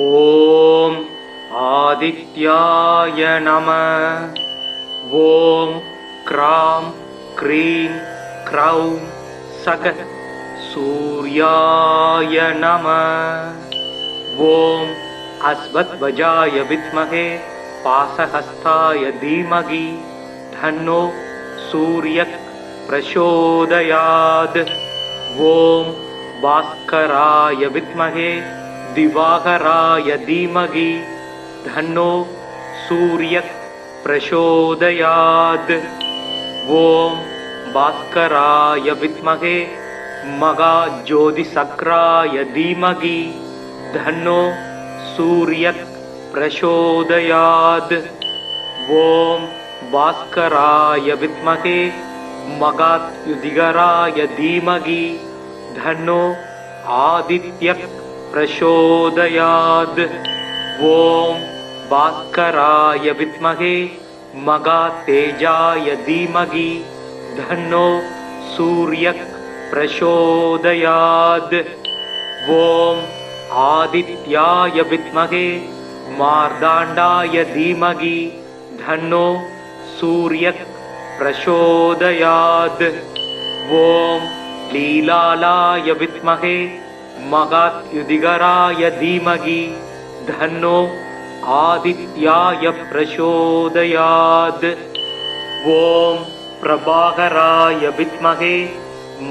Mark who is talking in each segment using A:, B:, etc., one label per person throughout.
A: ஓம் ஆதித்யாய நம. ஓம் gram cream க்ரௌம் சக சூர்யாய நம. ஓம் அஸ்வத்வஜாய வித்மஹே பாசஹஸ்தாய தீமகி தன்னோ சூர்யக் பிரசோதயாத். ஓம் பாஸ்கராய வித்மஹே திவாகராய தீமகி தன்னோ சூர்யக் பிரசோதயாத். ஓம் பாஸ்கராய வித்மஹே மகாஜோதிசக்ராய தீமகி தன்னோ சூர்யக் பிரசோதயாத். ஓம் பாஸ்கராய வித்மஹே மகாத்யுதிகராய தீமகி தன்னோ ஆதித்யக் பிரசோதயாத். ஓம் பாஸ்கராய வித்மஹே மகாதேஜாய தீமகி தன்னோ சூர்யக் பிரசோதயாத். ஓம் ஆதித்யாய வித்மஹே மார்தாண்டாய தீமகி தன்னோ சூர்யக் பிரசோதயாத். ஓம் லீலாலாய வித்மஹே மகாத்யுதிகராய தீமகி தன்னோ ஆதித்யாய பிரசோதயாத். ஓம் பிரபாகராய வித்மஹே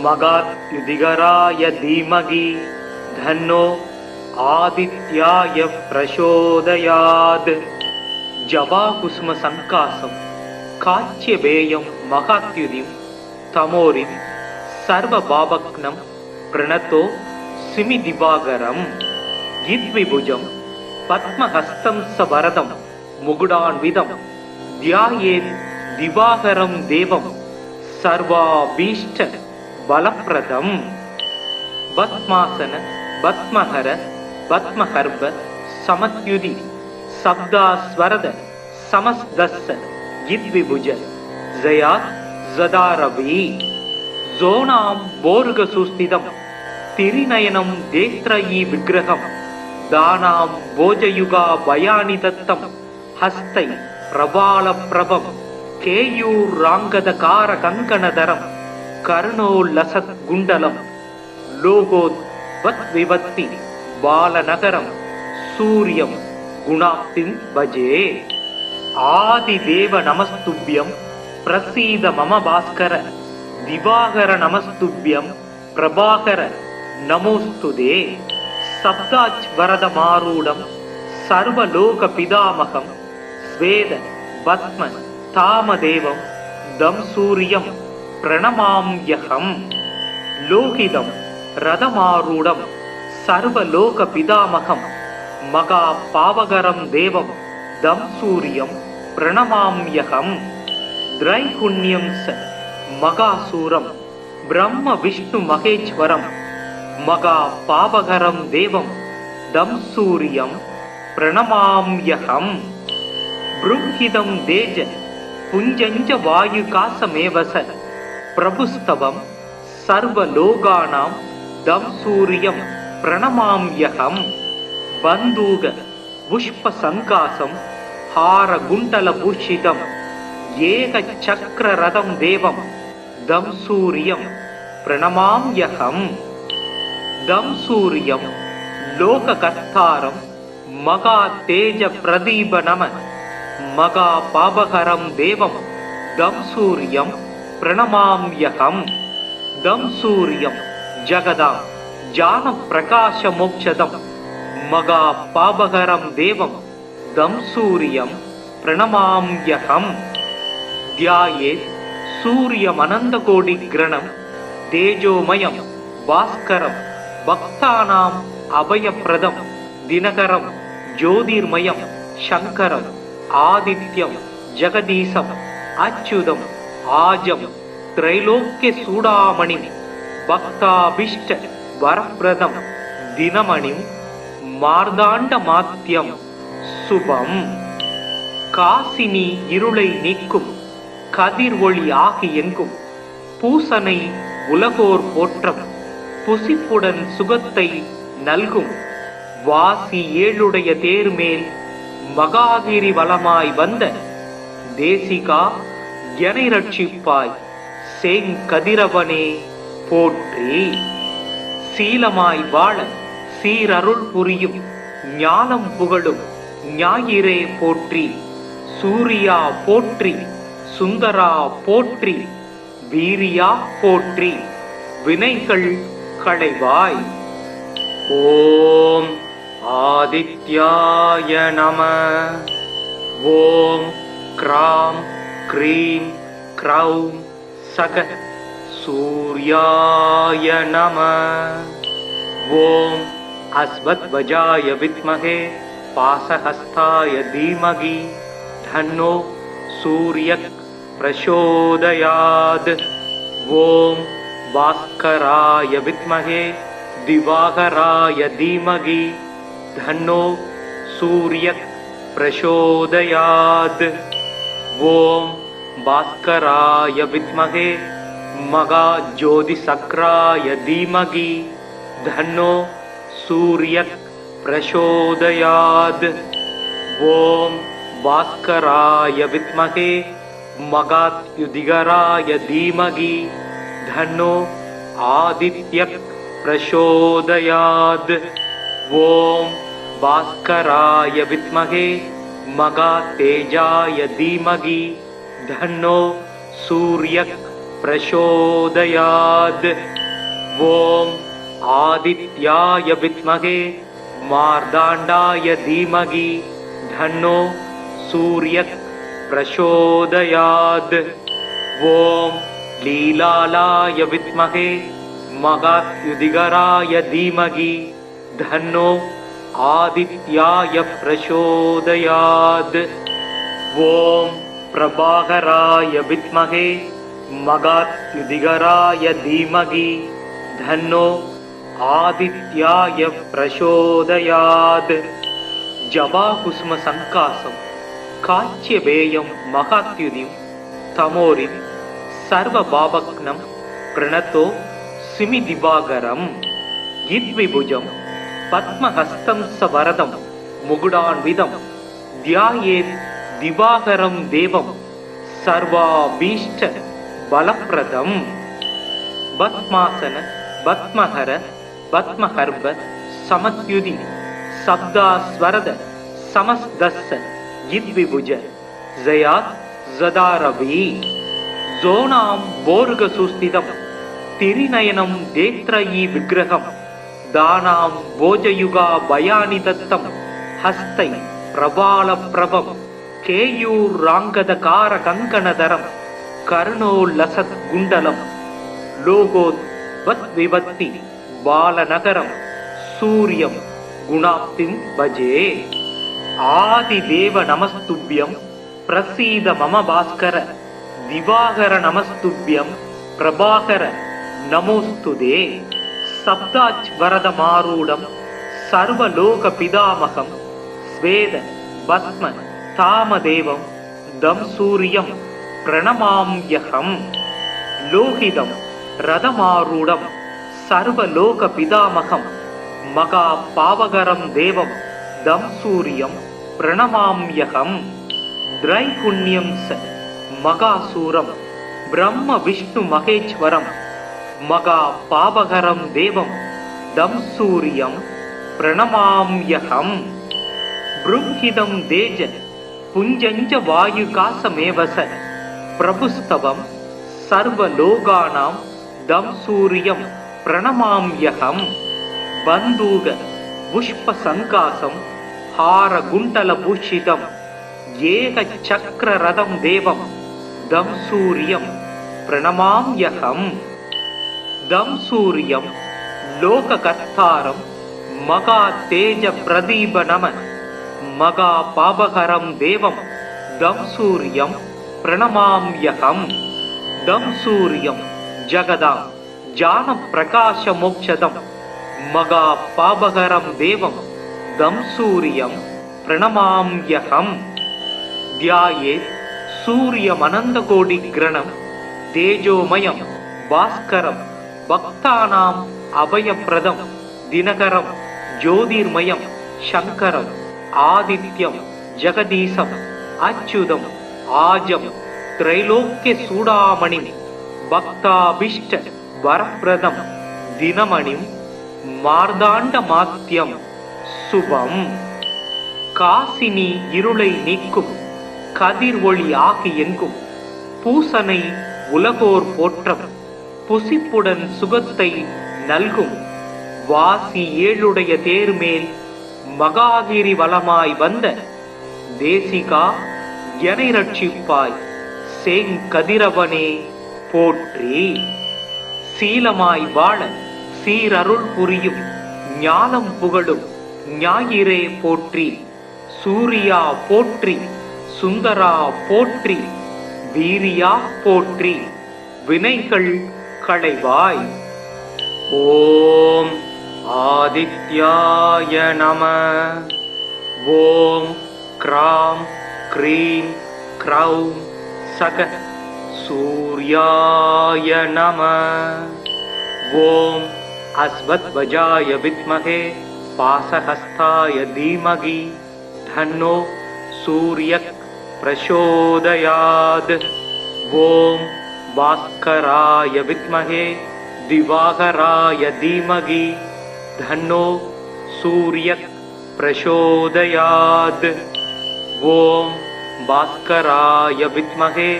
A: மகாத்யுதிகராய தீமகி தன்னோ ஆதித்யாய பிரசோதயாத். ஜவாகுசும சங்காசம் காச்சியபேயம் மகாத்யுதிம் தமோரிம் சர்வபாவக்னம் பிரணதோ சிமி திவாகரம். யித்விபுஜம் பத்மஹஸ்தம் சவரதம் முகுடான்விதம் தியாயேத் திவாகரம் தேவம் சர்வாபீஷ்ட பலப்ரதம். பத்மாசன பத்மஹர பத்மஹர்ப சமத்யுதி சப்தாஸ்வரத சமஸ்தஸ்ஸ யித்விபுஜ ஜயாத் ஜதாரவி. ஜோனாம் போருக சுஸ்திதம் திரிநயனம் தேத்ரயீ விக்கிரகம் தானாம் போஜயுகா பயானி தத்தம் ஹஸ்தை பிரபால பிரபம் கேயூர் ராங்கதகார கங்கணதரம் கர்ணோல்லசத் குண்டலம் லோகோத் வத் விவத்தி பாலநகரம் சூரியம் குணாப்திம் பஜே. ஆதிதேவ நமஸ்துப்யம் பிரசீத மம பாஸ்கர திவாகர நமஸ்துப்யம் பிரபாகர நமோஸ்துதே. சப்தாச் வரத மாரூடம் சர்வலோக பிதாமகம் ஸ்வேத பத்ம தாமதேவம் தம் சூரியம் பிரணமாம்யகம். லோகிதம் ரதமாரூடம் சர்வலோக பிதாமகம் மகா பாவகரம் தேவம் தம் சூரியம் பிரணமாம்யகம். திரைகுண்யம் ச மகாசூரம் பிரம்ம விஷ்ணு மகேஸ்வரம் மகா பாவகரம் தேவம் தம் சூரியம் பிரணமாம்யகம். ப்ரும்ஹிதம் தேஜ புஞ்சஞ்ச வாயுகாசமேவச பிரபுஸ்தவம் சர்வலோகானாம் தம் சூரியம் பிரணமாம்யகம். பந்தூக புஷ்ப சங்காசம் ஹார குண்டல பூஷிதம் ஏக சக்கர ரதம் தேவம் தம் சூரியம் பிரணமாம்யகம். தம் சூரியம் லோககர்த்தாரம் மகா தேஜ பிரதீப நம மகா பாபகரம் தேவம் தம் சூரியம் பிரணமாம்யகம். தம் சூரியம் ஜகதாம் ஜான பிரகாச மோக்ஷதம் மகா பாபகரம் தேவம் தம் சூரியம் பிரணமாம்யகம். தியாயேத் சூரியமனந்த கோடி கிரணம் தேஜோமயம் பாஸ்கரம் பக்தானாம் அபயப்பிரதம் தினகரம் ஜோதிர்மயம் சங்கரம் ஆதித்யம் ஜெகதீசம் அச்சுதம் ஆஜம் திரைலோக்கிய சூடாமணி பக்தாபிஷ்ட வரப்பிரதம் தினமணிம் மார்தாண்ட மாத்தியம் சுபம். காசினி இருளை நீக்கும் கதிர் ஒளி ஆகி எங்கும் பூசனை உலகோர் போற்றம் புசிப்புடன் சுகத்தை நல்கும் வாசி ஏழுடைய தேர்மேல் மகாகிரி வலமாய் வந்த தேசிகா எனை ரட்சிப்பாய் செங்கதிரவனே போற்றி. சீலமாய் வாழ சீரருள் புரியும் ஞானம் புகழும் ஞாயிறே போற்றி. சூரியா போற்றி, சுந்தரா போற்றி, வீரியா போற்றி, வினைகள் களைவாய். ஓம் ஆதித்யாய நம. ஓம் க்ராம் க்ரீம் க்ரௌம் சக சூர்யாய நம. ஓம் அஸ்வத்வஜாய வித்மஹே பாசஹஸ்தாய தீமகி தன்னோ சூர்யக் பிரசோதயாத். ஓம் பாஸ்கராய வித்மஹே திவாகராய தீமகி தன்னோ சூர்யக் பிரசோதயாத். ஓம் பாஸ்கராய வித்மஹே மகாஜோதிசக்ராய தீமகி தன்னோ சூர்யக் பிரசோதயாத். ஓம் பாஸ்கராய வித்மஹே மகாத்யுதிகராய தீமகி தன்னோ ஆதித்யக் பிரசோதயாத். ஓம் பாஸ்கராய வித்மஹே மகாதேஜாய தீமகி தன்னோ சூர்யக் பிரசோதயாத். ஓம் ஆதித்யாய வித்மஹே மார்தாண்டாய தீமகி தன்னோ சூர்யக் பிரசோதயாத். ஓம் லீலாலாய வித்மஹே மகாத்யுதிகராய தீமகி தன்னோ ஆதித்யாய பிரசோதயாத். ஓம் பிரபாகராய வித்மஹே மகாத்யுதிகராய தீமகி தன்னோ ஆதித்யாய பிரசோதயாத். ஜபாகுஸ்ம சங்காசம் காச்சியபேயம் மகாத்யுதிம் தமோரிம் சர்வபாபக்னம் பிரணதோ சிமி திவாகரம். இத்விபுஜம் பத்மஹஸ்தம் சவரதம் முகுடான்விதம் தியாயேத் திவாகரம் தேவம் சர்வாபீஷ்ட பலப்பிரதம். பத்மாசன பத்மஹர பத்மஹர்ப சமத்யுதி சப்தாஸ்வரத சமஸ்தஸ்ஸ இத்விபுஜ ஜயாத் ஜதாரவி. ஜோனாம் போர்க சுஸ்திதம் திரிநயனம் தேத்ரயி விக்கிரகம் தானாம் போஜயுகா பயானி தத்தம் ஹஸ்தை பிரபால பிரபம் கேயூர் ராங்கத கார கங்கணதரம் கர்ணோ லசத் குண்டலம் லோகோத் வத் விபத்தி பாலநகரம் சூரியம் குணாப்திம் பஜே. ஆதிதேவ நமஸ்துப்யம் பிரசீத மம பாஸ்கர திவாகர நமஸ்துப்யம் பிரபாகர நமோஸ்துதே. சப்தாச் வரதமாரூடம் சர்வலோக பிதாமகம் ஸ்வேத பத்ம தாமதேவம் தம் சூரியம் பிரணமாம்யகம். லோகிதம் ரதமாரூடம் சர்வலோக பிதாமகம் மகா பாவகரம் தேவம் தம் சூரியம் பிரணமாம்யகம். திரைகுண்யம் ச மகாசூரம் பிரம்ம விஷ்ணு மகேஸ்வரம் மகா பாவகரம் தேவம் தம் சூரியம் பிரணமாம்யகம். ப்ரும்ஹிதம் தேஜ புஞ்சஞ்ச வாயுகாசமேவச பிரபுஸ்தவம் சர்வலோகானாம் தம் சூரியம் பிரணமாம்யகம். பந்தூக புஷ்ப சங்காசம் ஹார குண்டல பூஷிதம் ஏக சக்கர ரதம் தேவம் தம் சூரியம் பிரணமாம்யகம். தம் சூரியம் லோககர்த்தாரம் மகா தேஜ பிரதீப நம மகா பாபகரம் தேவம் தம் சூரியம் பிரணமாம்யகம். தம் சூரியம் ஜகதாம் ஜான பிரகாச மோக்ஷதம் மகா பாபகரம் தேவம் தம் சூரியம் பிரணமாம்யகம். தியாயேத் சூரியமனந்த கோடி கிரணம் தேஜோமயம் பாஸ்கரம் பக்தானாம் அபயப்பிரதம் தினகரம் ஜோதிர்மயம் சங்கரம் ஆதித்யம் ஜெகதீசம் அச்சுதம் ஆஜம் திரைலோக்கிய சூடாமணி பக்தாபிஷ்ட வரப்பிரதம் தினமணிம் மார்தாண்ட மாத்தியம் சுபம். காசினி இருளை நீக்கும் கதிர் ஒளி ஆகி எங்கும் பூசனை உலகோர் போற்றம் புசிப்புடன் சுகத்தை நல்கும் வாசி ஏழுடைய தேர்மேல் மகாகிரி வலமாய் வந்த தேசிகா எனை ரட்சிப்பாய் சேங்கதிரவனே போற்றி. சீலமாய் வாழ சீரருள் புரியும் ஞானம் புகழும் ஞாயிறே போற்றி. சூரியா போற்றி, சுந்தரா போற்றி, வீரியா போற்றி, வினைகள் களைவாய். ஓம் ஆதித்யாய நம. ஓம் க்ராம் க்ரீம் க்ரௌம் சக சூர்யாய நம. ஓம் அஸ்வத்வஜாய வித்மஹே பாசஹஸ்தாய தீமகி தன்னோ சூர்யக் பிரசோதயாத். ஓம் பாஸ்கராய வித்மஹே திவாகராய தீமகி தன்னோ சூர்யக் பிரசோதயாத். ஓம் பாஸ்கராய வித்மஹே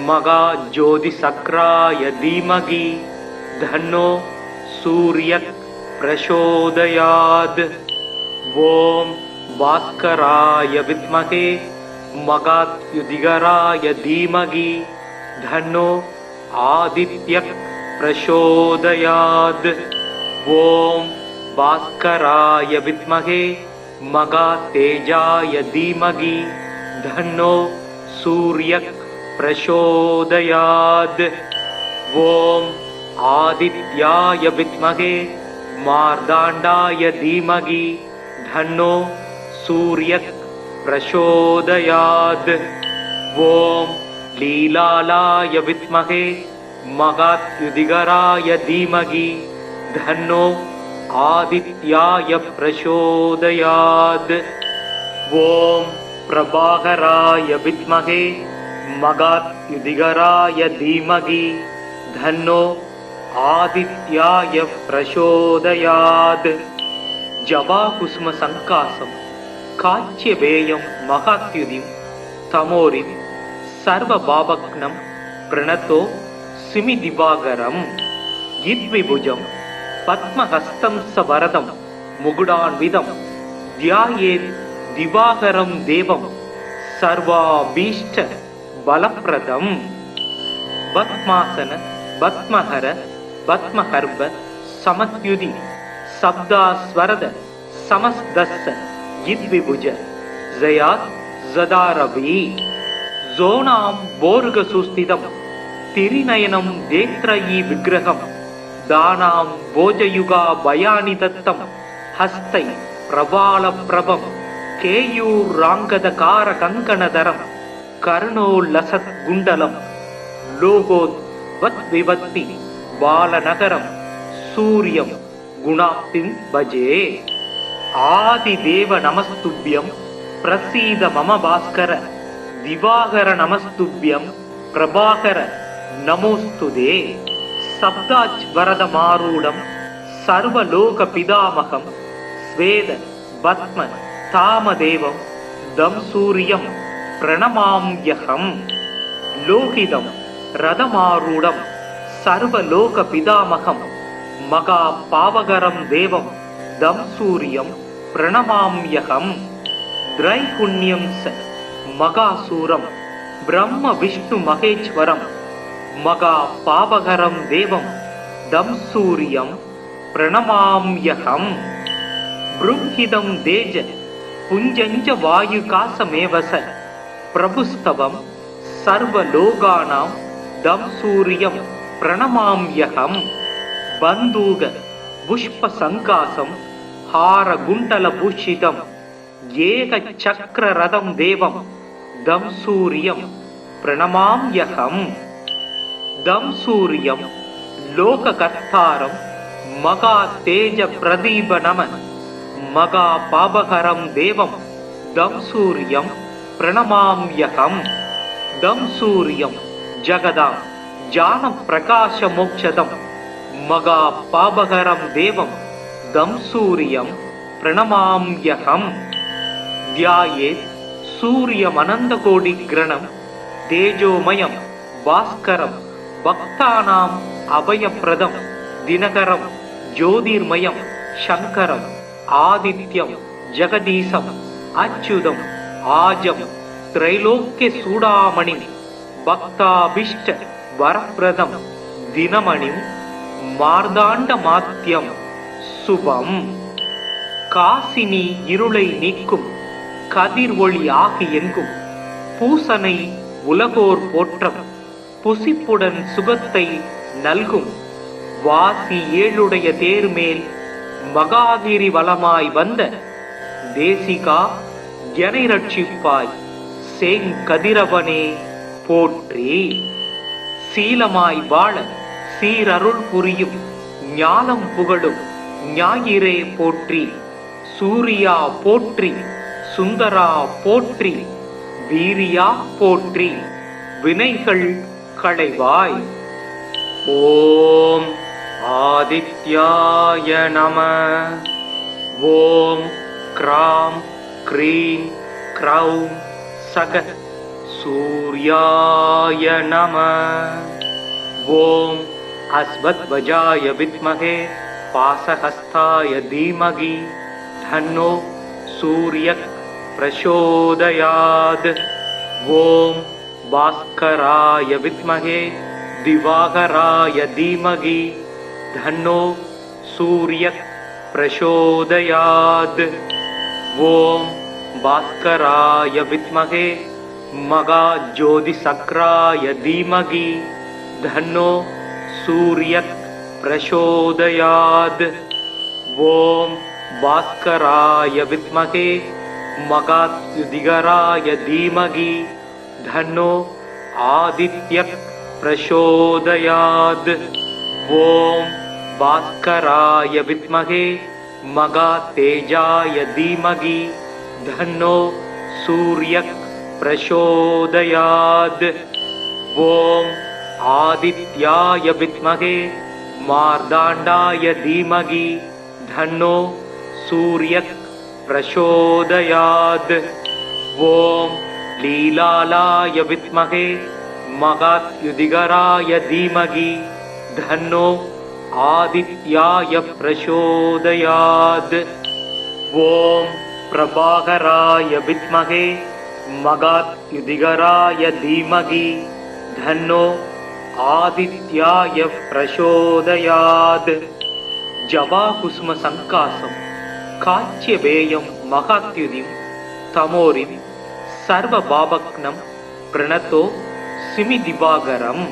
A: மகாஜோதிசக்ராய தீமகி தன்னோ சூர்யக் பிரசோதயாத். ஓம் பாஸ்கராய வித்மஹே மகாத்யுதிகராய தீமகி தன்னோ ஆதித்யக் பிரசோதயாத். ஓம் பாஸ்கராய வித்மஹே மகாதேஜாய தீமகி தன்னோ சூர்யக் பிரசோதயாத். ஓம் ஆதித்யாய வித்மஹே மார்தாண்டாய தீமகி தன்னோ சூர்யக் பிரசோதயாத். ஓம் லீலாலாய வித்மஹே மகாத்யுதிகராய தீமகி தன்னோ ஆதித்யாய பிரசோதயாத். ஓம் பிரபாகராய வித்மஹே மகாத்யுதிகராய தீமகி தன்னோ ஆதித்யாய பிரசோதயாத். ஜபாகுசும சங்காசம் காச்சியபேயம் மகாத்யுதிம் தமோரிம் சர்வபாவக்னம் பிரணதோ சிமி திவாகரம். யித்விபுஜம் பத்மஹஸ்தம் சவரதம் முகுடான்விதம் தியாயேத் திவாகரம் தேவம் சர்வாபீஷ்ட பலப்ரதம். பத்மாசன பத்மஹர பத்மஹர்ப சமத்யுதி சப்தாஸ்வரத சமஸ்தஸ்ஸ யித்விபுஜ ஜயாத் ஜதாரவி. ஜோனாம் போர்க சுஸ்திதம் திரிநயனம் தேத்ரயி விக்கிரகம் தானாம் போஜயுகா பயானி தத்தம் ஹஸ்தை பிரபால பிரபம் கேயூர் ராங்கதகார கங்கணதரம் கர்ணோல்லசத் குண்டலம் லோகோத் வத் விவத்தி பாலநகரம் சூரியம் குணாப்திம் பஜே. ஆதிதேவ நமஸ்துப்யம் பிரசீத மம பாஸ்கர திவாகர நமஸ்துப்யம் பிரபாகர நமோஸ்துதே. சப்தாஜ் வரத மாரூடம் சர்வலோக பிதாமகம் ஸ்வேத பத்ம தாமதேவம் தம் சூரியம் பிரணமாம்யகம். லோகிதம் ரதமாரூடம் சர்வலோக பிதாமகம் மகா பாவகரம் தேவம் தம் சூரியம் பிரணமாம்யகம். திரைகுண்யம் ச மகாசூரம் பிரம்ம விஷ்ணு மகேஸ்வரம் மகா பாவகரம் தேவம் தம் சூரியம் பிரணமாம்யகம். ப்ரும்ஹிதம் தேஜ புஞ்சஞ்ச வாயுகாசமேவச பிரபுஸ்தவம் சர்வலோகானாம் தம் சூரியம் பிரணமாம்யகம். பந்தூக புஷ்ப சங்காசம் ஹார குண்டல பூஷிதம் ஏக சக்கர ரதம் தேவம் தம் சூரியம் பிரணமாம்யகம். தம் சூரியம் லோக கர்த்தாரம் மகா தேஜ பிரதீப நம மகா பாபகரம் தேவம் தம் சூரியம் பிரணமாம்யகம். தம் சூரியம் ஜகதாம் ஜான பிரகாச மோக்ஷதம் மகா பாபகரம் தேவம் தம் சூரியம் பிரணமாம்யகம். தியாயேத் சூரியமனந்த கோடி கிரணம் தேஜோமயம் பாஸ்கரம் பக்தானாம் அபயப்பிரதம் தினகரம் ஜோதிர்மயம் சங்கரம் ஆதித்யம் ஜெகதீசம் அச்சுதம் ஆஜம் திரைலோக்கிய சூடாமணி பக்தாபிஷ்ட வரப்பிரதம் தினமணிம் மார்தாண்ட மாத்தியம் சுபம். காசினி இருளை நீக்கும் கதிர் ஒளி ஆகி எங்கும் பூசனை உலகோர் போற்றம் புசிப்புடன் சுகத்தை நல்கும். வாசி ஏழுடைய தேர்மேல் மகாகிரி வலமாய் வந்த தேசிகா எனை ரட்சிப்பாய் சேங்கதிரவனே போற்றி. சீலமாய் வாழ சீரருள் புரியும் ஞானம் புகழும் ஞாயிறே போற்றி. சூரியா போற்றி சுந்தரா போற்றி வீரியா போற்றி வினைகள் களைவாய். ஓம் ஆதித்யாய நம. ஓம் க்ராம் க்ரீம் க்ரௌம் சக சூர்யாய நம. ஓம் அஸ்வத்வஜாய வித்மகே பாசஹஸ்தாய தீமகி தன்னோ சூரியக் பிரசோதயாத். ஓம் பாஸ்கராய வித்மகே திவாகராய தீமகி தன்னோ சூரியக் பிரசோதயாத். ஓம் பாஸ்கராய வித்மகே மகாஜோதிசக்ராய தீமகி தன்னோ சூரியக் பிரசோதயாத். ஓம் பாஸ்கராய வித்மகே மகாத்யுதிகராய தீமகி தன்னோ ஆதித்யக் பிரசோதயாத். ஓம் பாஸ்கராய வித்மகே மகாதேஜாய தீமகி தன்னோ சூரியக் பிரசோதயாத். ஓம் ஆதித்யாய வித்மகே மார்தாண்டாய தீமகி தன்னோ சூரியக் பிரசோதயாத். ஓம் லீலாலாய வித்மகே மகாத்யுதிகராய தீமகி தன்னோ ஆதித்யாய பிரசோதயாத். ஓம் பிரபாகராய வித்மகே மகாத்யுதிகராய தீமகி தன்னோ ஆதித்யாய பிரசோதயாத். ஜபாகுஸ்ம சங்காசம் காச்சியபேயம் மகாத்யுதிம் தமோரிம் சர்வ பாபக்னம் பிரணதோ சிமி திவாகரம்.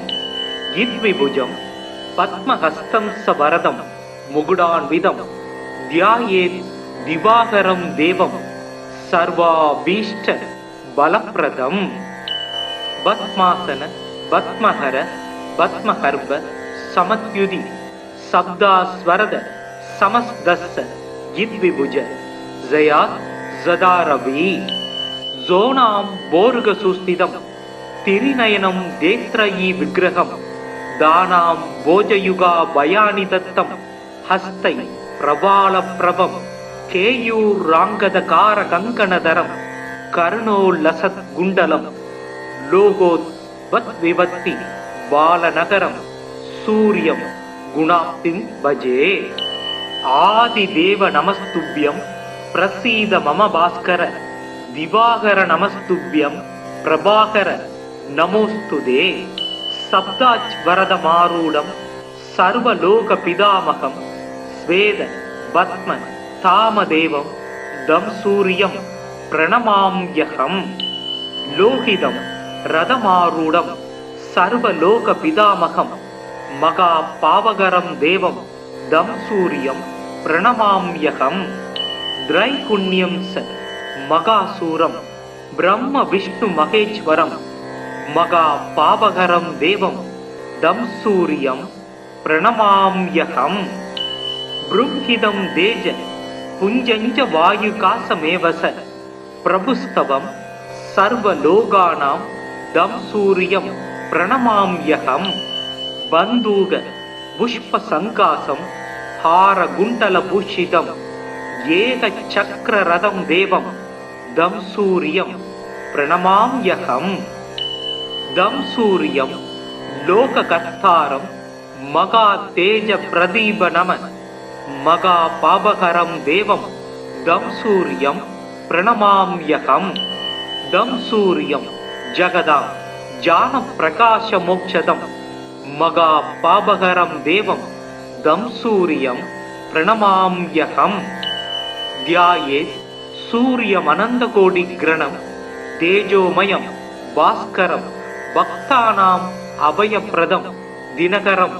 A: யித்விபுஜம் பத்மஹஸ்தம் சவரதம் முகுடான்விதம் தியாயேத் திவாகரம் தேவம் சர்வாபீஷ்ட பலப்ரதம். பத்மாசன பத்மஹர பத்மஹர்ப சமத்யுதி சப்தாஸ்வரத சமஸ்தஸ்ஸ யித்விபுஜ ஜயாத் ஜதாரவி. ஜோனாம் போர்க சுஸ்திதம் திரிநயனம் தேத்ரயி விக்கிரகம் தானாம் போஜயுகா பயானி தத்தம் ஹஸ்தை பிரபால பிரபம் கேயூர் ராங்கத கார கங்கணதரம் கர்ணோல்லசத் குண்டலம் லோகோத் வத் விவத்தி பாலநகரம் சூரியம் குணாப்திம் பஜே. ஆதிதேவ நமஸ்துப்யம் பிரசீத மம பாஸ்கர திவாகர நமஸ்துப்யம் பிரபாகர நமோஸ்துதே. சப்தாஜ் வரத மாரூடம் சர்வலோக பிதாமகம் ஸ்வேத பத்ம தாமதேவம் தம் சூரியம் பிரணமாம்யகம். லோகிதம் ரதமாரூடம் சர்வலோக பிதாமகம் மகா பாவகரம் தேவம் தம் சூரியம் பிரணமாம்யகம். திரைகுண்யம் ச மகாசூரம் பிரம்ம விஷ்ணு மகேஸ்வரம் மகா பாவகரம் தேவம் தம் சூரியம் பிரணமாம்யகம். ப்ரும்ஹிதம் தேஜ புஞ்சஞ்ச வாயுகாசமேவச பிரபுஸ்தவம் சர்வலோகானாம் தம் சூரியம் பிரணமாம்யகம் பந்தூக புஷ்ப சங்காசம் ஹார குண்டல பூஷிதம் ஏக சக்கர ரதம் தேவம் தம் சூரியம் பிரணமாம்யகம் தம் சூரியம் லோககர்த்தாரம் மகா தேஜ பிரதீப நம மகா பாபகரம் தேவம் தம் சூரியம் பிரணமாம்யகம் தம் சூரியம் ஜகதாம் ஜான பிரகாச மோக்ஷதம் மகா பாபகரம் தேவம் தம் சூரியம் பிரணமாம்யகம் தியாயே சூரியமனந்த கோடி கிரணம் தேஜோமயம் பாஸ்கரம் பக்தானாம் அபயப்பிரதம் தினகரம்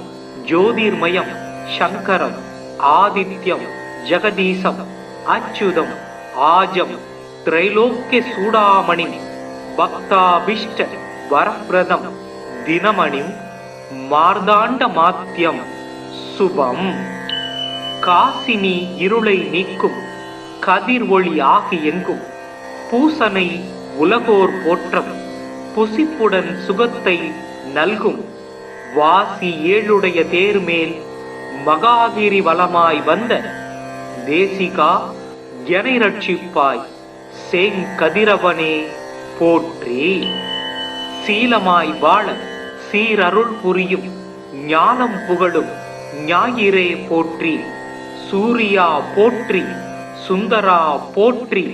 A: ஜோதிர்மயம் சங்கரம் ஆதித்யம் ஜெகதீசம் அச்சுதம் ஆஜம் திரைலோக்கிய சூடாமணி பக்தாபிஷ்ட வரப்பிரதம் தினமணிம் மார்தாண்ட மாத்தியம் சுபம் காசினி இருளை நீக்கும் கதிர் ஒளி ஆகி எங்கும் பூசனை உலகோர் போற்றம் புசிப்புடன் சுகத்தை நல்கும் வாசி ஏழுடைய தேர்மேல் மகாகிரி வலமாய் வந்த தேசிகா எனை ரட்சிப்பாய் சேங்கதிரவனே போற்றி. சீலமாய் வாழ சீரருள் புரியும் ஞானம் புகழும் ஞாயிறே போற்றி. சூரியா போற்றி, சுந்தரா போற்றி,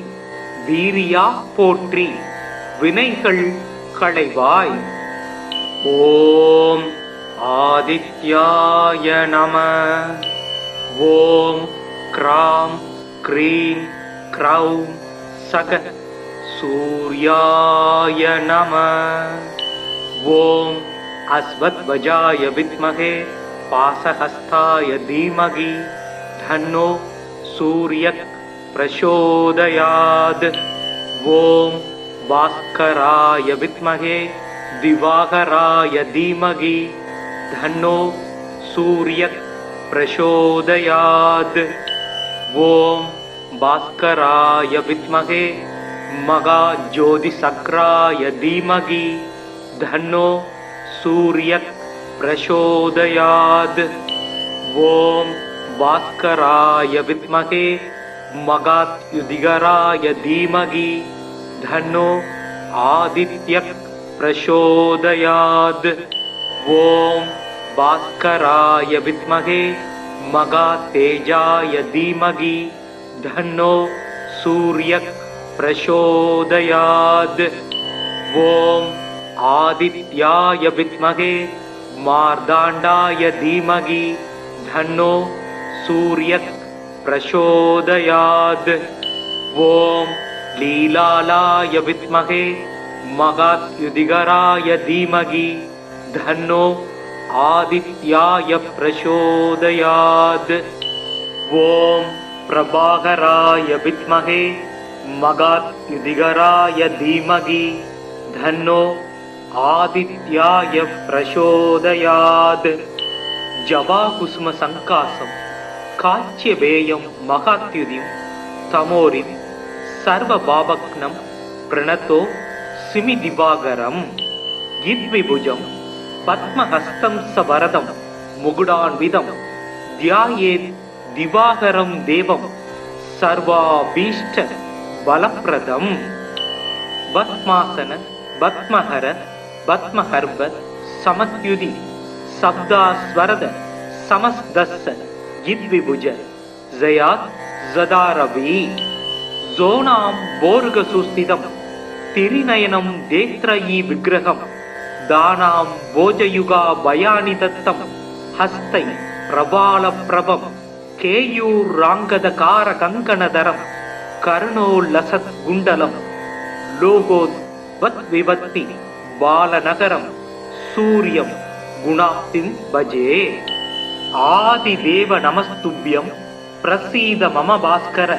A: வீரியா போற்றி, வினைகள் களைவாய். ஓம் ஆதித்யாய நம. ஓம் க்ராம் க்ரீம் க்ரௌம் சக சூர்யாய நம. ஓம் அஸ்வத்வஜாய வித்மஹே பாசஹஸ்தாய தீமகி தன்னோ சூர்யக் பிரசோதயாத். ஓம் பாஸ்கராய வித்மஹே திவாகராய தீமகி தன்னோ சூர்யக் பிரசோதயாத். ஓம் பாஸ்கராய வித்மஹே மகாஜோதிசக்ராய தீமகி தன்னோ சூர்யக் பிரசோதயாத். ஓம் பாஸ்கராய வித்மஹே மகாத்யுதிகராய தீமகி தன்னோ ஆதித்யக் பிரசோதயாத். ஓம் பாஸ்கராய வித்மஹே மகாதேஜாய தீமகி தன்னோ சூர்யக் பிரசோதயாத். ஓம் ஆதித்யாய வித்மஹே மார்தாண்டாய தீமகி தன்னோ சூர்யக் பிரசோதயாத். ஓம் லீலாலாய வித்மஹே மகாத்யுதிகராய தீமகி தன்னோ ஆதித்யாய பிரசோதயாத். ஓம் பிரபாகராய வித்மஹே மகாத்யுதிகராய தீமகி தன்னோ ஆதித்யாய பிரசோதயாத். ஜவாகுசும சங்காசம் காச்சியபேயம் மகாத்யுதிம் தமோரிம் சர்வபாவக்னம் பிரணதோ சிமி திவாகரம். யித்விபுஜம் பத்மஹஸ்தம் சவரதம் முகுடான்விதம் தியாயேத் திவாகரம் தேவம் சர்வாபீஷ்ட பலப்பிரதம். பத்மாசன பத்மஹர பத்மஹர்வ சமத்யுதி சப்தாஸ்வரத சமஸ்தஸ்ஸ யித்விபுஜ ஜயாத் ஜதாரவி. ஜோனாம் போர்க சுஸ்திதம் திரிநயனம் தேத்ரயி விக்கிரகம் தானாம் போஜயுகா பயானி தத்தம் ஹஸ்தை பிரபால பிரபம் கேயூர் ராங்கத கார கங்கணதரம் கர்ணோ லசத் குண்டலம் லோகோத் வத் விவத்தி பாலநகரம் சூரியம் குணாப்திம் பஜே. ஆதிதேவ நமஸ்துப்யம் பிரசீத மம பாஸ்கர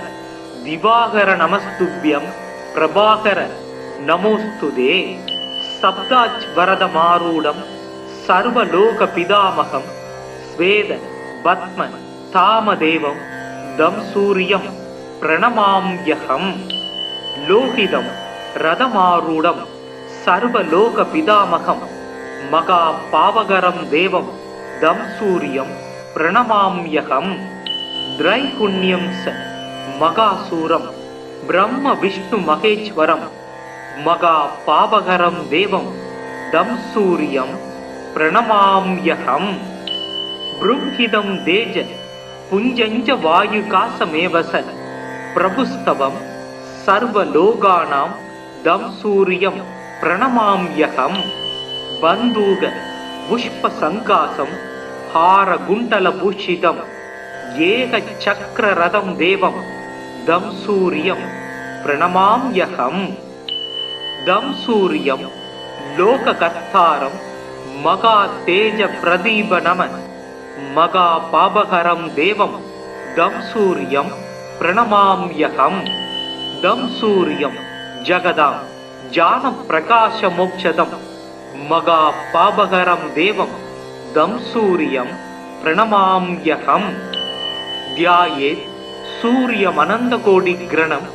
A: திவாகர நமஸ்துப்யம் பிரபாகர நமோஸ்துதே. சப்தாச் வரத மாரூடம் சர்வலோக பிதாமகம் ஸ்வேத பத்ம தாமதேவம் தம் சூரியம் பிரணமாம்யகம். லோகிதம் ரதமாரூடம் சர்வலோக பிதாமகம் மகா பாவகரம் தேவம் தம் சூரியம் பிரணமாம்யகம். திரைகுண்யம் ச மகாசூரம் பிரம்ம விஷ்ணு மகேஸ்வரம் மகா பாவகரம் தேவம் தம் சூரியம் பிரணமாம்யகம். ப்ரும்ஹிதம் தேஜ புஞ்சஞ்ச வாயுகாசமேவச பிரபுஸ்தவம் சர்வலோகானாம் தம் சூரியம் பிரணமாம்யகம். பந்தூக புஷ்ப சங்காசம் ஹார குண்டல பூஷிதம் ஏக சக்கர ரதம் தேவம் தம் சூரியம் பிரணமாம்யகம். தம் சூரியம் லோககர்த்தாரம் மகா தேஜ பிரதீப நம மகா பாபகரம் தேவம் தம் சூரியம் பிரணமாம்யகம். தம் சூரியம் ஜகதாம் ஜான பிரகாச மோக்ஷதம் மகா பாபகரம் தேவம் தம் சூரியம் பிரணமாம்யகம். தியாயேத் சூரியமனந்த கோடி கிரணம்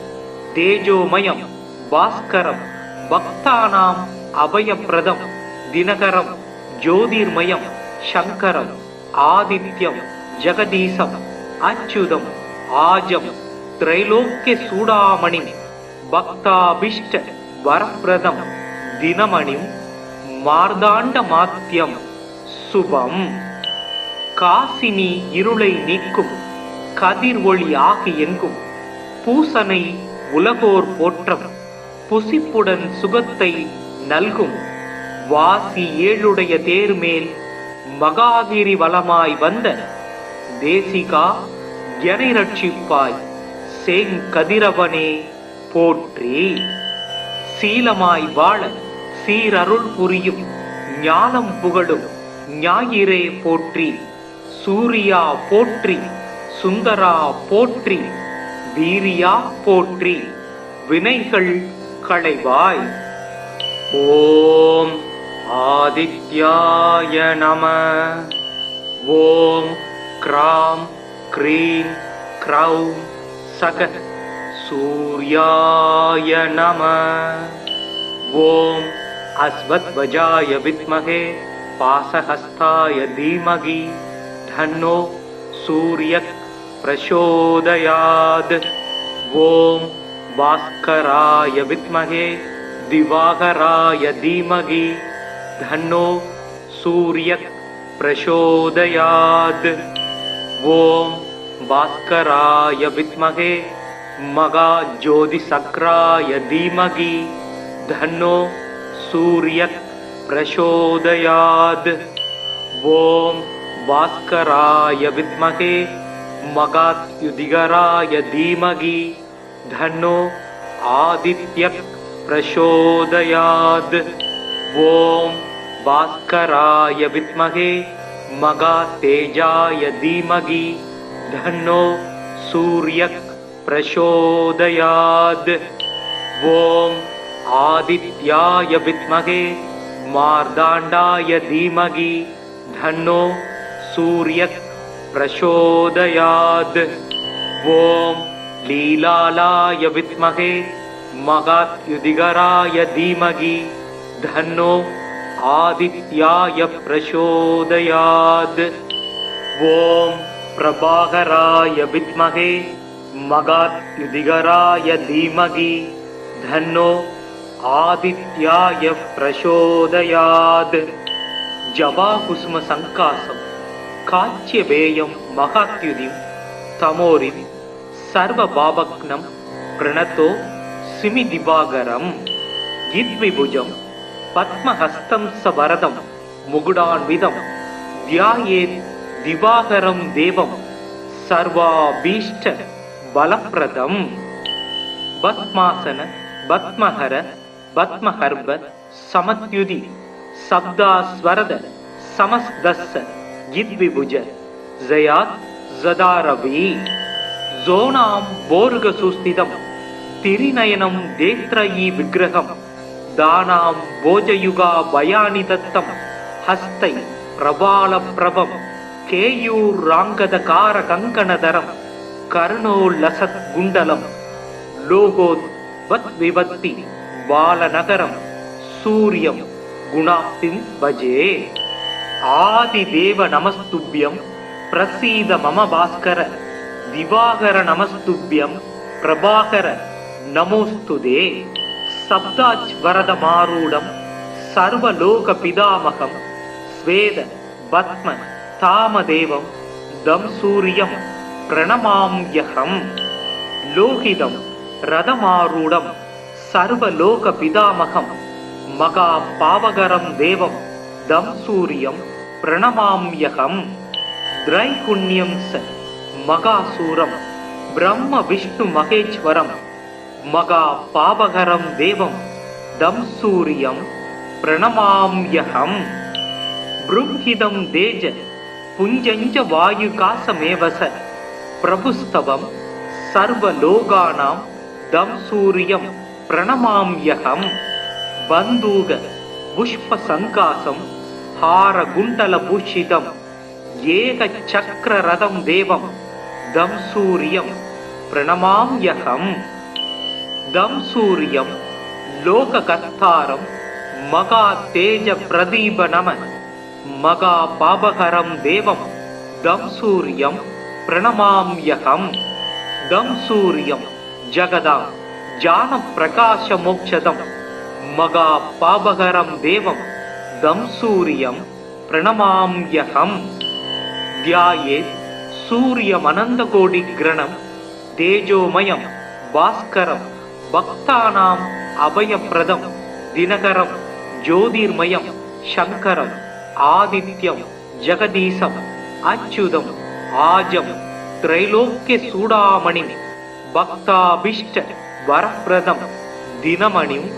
A: தேஜோமயம் பாஸ்கரம் பக்தானாம் அபயப்பிரதம் தினகரம் ஜோதிர்மயம் சங்கரம் ஆதித்யம் ஜெகதீசம் அச்சுதம் ஆஜம் திரைலோக்கிய சூடாமணி பக்தாபிஷ்ட வரப்பிரதம் தினமணிம் மார்தாண்ட மாத்தியம் சுபம். காசினி இருளை நீக்கும் கதிர் ஒளி ஆகி எங்கும் பூசனை உலகோர் போற்றம் புசிப்புடன் சுகத்தை நல்கும் வாசி ஏழுடைய தேர்மேல் மகாகிரி வலமாய் வந்த தேசிகா எனை ரட்சிப்பாய் செங்கதிரவனே போற்றி. சீலமாய் வாழ சீரருள் புரியும் ஞானம் புகழும் ஞாயிறே போற்றி. சூரியா போற்றி சுந்தரா போற்றி வீரியா போற்றி வினைகள் களைவாய். ஓம் ஆதித்யாய நம. ஓம் க்ராம் க்ரீம் க்ரௌம் சக சூர்யாய நம. ஓம் அஸ்வத்வஜாய வித்மஹே பாசஹஸ்தாய தீமகி தன்னோ சூர்யக் பிரசோதயாத். ஓம் பாஸ்கராய வித்மஹே திவாகராய தீமகி தன்னோ சூர்யக் பிரசோதயாத். ஓம் பாஸ்கராய வித்மஹே மகாஜோதிசக்ராய தீமகி தன்னோ சூர்யக் பிரசோதயாத். ஓம் பாஸ்கராய வித்மஹே மகாத்யுதிகராய தீமகி தன்னோ ஆதித்யக் பிரசோதயாத். ஓம் பாஸ்கராய வித்மஹே மகாதேஜாய தீமகி தன்னோ சூர்யக் பிரசோதயாத். ஓம் ஆதித்யாய வித்மஹே மார்தாண்டாய தீமகி தன்னோ சூர்யக் பிரசோதயாத். ஓம் லீலாலாய வித்மஹே மகாத்யுதிகராய தீமகி தன்னோ ஆதித்யாய பிரசோதயாத். ஓம் பிரபாகராய வித்மஹே மகாத்யுதிகராய தீமகி தன்னோ ஆதித்யாய பிரசோதயாத். ஜபாகுசும சங்காசம் காச்சியபேயம் மகாத்யுதிம் தமோரிம் சர்வபாபக்னம் பிரணதோ சிமி திவாகரம். யித்விபுஜம் பத்மஹஸ்தம் சவரதம் முகுடான்விதம் தியாயேத் திவாகரம் தேவம் சர்வாபீஷ்ட பலப்பிரதம். பத்மாசன பத்மஹர பத்மஹர்ப சமத்யுதி சப்தாஸ்வரத சமஸ்தஸ்ஸ யித்விபுஜ ஜயாத் ஜதாரவி. ஜோனாம் போர்க சுஸ்திதம் திரிநயனம் தேத்ரயி விக்கிரகம் தானாம் போஜயுகா பயானி தத்தம் ஹஸ்தை பிரபால பிரபம் கேயூர் ராங்கத கார கங்கணதரம் கருணோல்லசத்குண்டலம் லோகோத் வத் விபத்தி பாலநகரம் சூரியம் குணாப்திம் பஜே. ஆதிதேவ நமஸ்துப்யம் பிரசீத மம பாஸ்கர திவாகர நமஸ்துப்யம் பிரபாகர நமோஸ்துதே. சப்தாஜ் வரத மாரூடம் சர்வலோக பிதாமகம் ஸ்வேத பத்ம தாமதேவம் தம் சூரியம் பிரணமாம்யகம். லோகிதம் ரதமாரூடம் சர்வலோக பிதாமகம் மகா பாவகரம் தேவம் தம் சூரியம் பிரணமாம்யகம். திரைகுண்யம் ச மகாசூரம் பிரம்ம விஷ்ணு மகேஸ்வரம் மகா பாவகரம் தேவம் தம் சூரியம் பிரணமாம்யகம். ப்ரும்ஹிதம் தேஜ புஞ்சஞ்ச வாயுகாசமேவச பிரபுஸ்தவம் சர்வலோகானாம் தம் சூரியம் பிரணமாம்யகம். பந்தூக புஷ்ப சங்காசம் ஹார குண்டல பூஷிதம் ஏக சக்கர ரதம் தேவம் தம் சூரியம் பிரணமாம்யகம். தம் சூரியம் லோககர்த்தாரம் மகா தேஜ பிரதீப நம மகா பாபகரம் தேவம் தம் சூரியம் பிரணமாம்யகம். தம் சூரியம் ஜகதாம் ஜான பிரகாச மோக்ஷதம் மகா பாபகரம் தேவம் தம் சூரியம் பிரணமாம்யகம். தியாயேத் சூரியமனந்த கோடி கிரணம் தேஜோமயம் பாஸ்கரம் பக்தானாம் அபயப்பிரதம் தினகரம் ஜோதிர்மயம் சங்கரம் ஆதித்யம் ஜெகதீசம் அச்சுதம் ஆஜம் திரைலோக்கிய சூடாமணி பக்தாபிஷ்ட வரப்பிரதம் தினமணிம்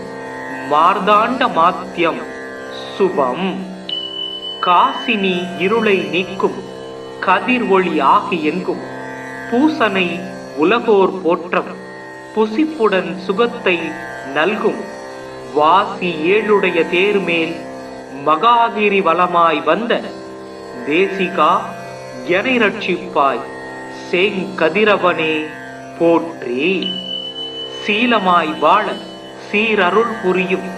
A: மார்தாண்ட மாத்தியம் சுபம். காசினி இருளை நீக்கும் கதிர் ஒளி ஆகி எங்கும் பூசனை உலகோர் போற்றம் புசிப்புடன் சுகத்தை நல்கும் வாசி ஏழுடைய தேர்மேல் மகாகிரி வலமாய் வந்த தேசிகா எனை ரட்சிப்பாய் சேங்கதிரவனே போற்றி. சீலமாய் வாழ சீரருள் புரியும்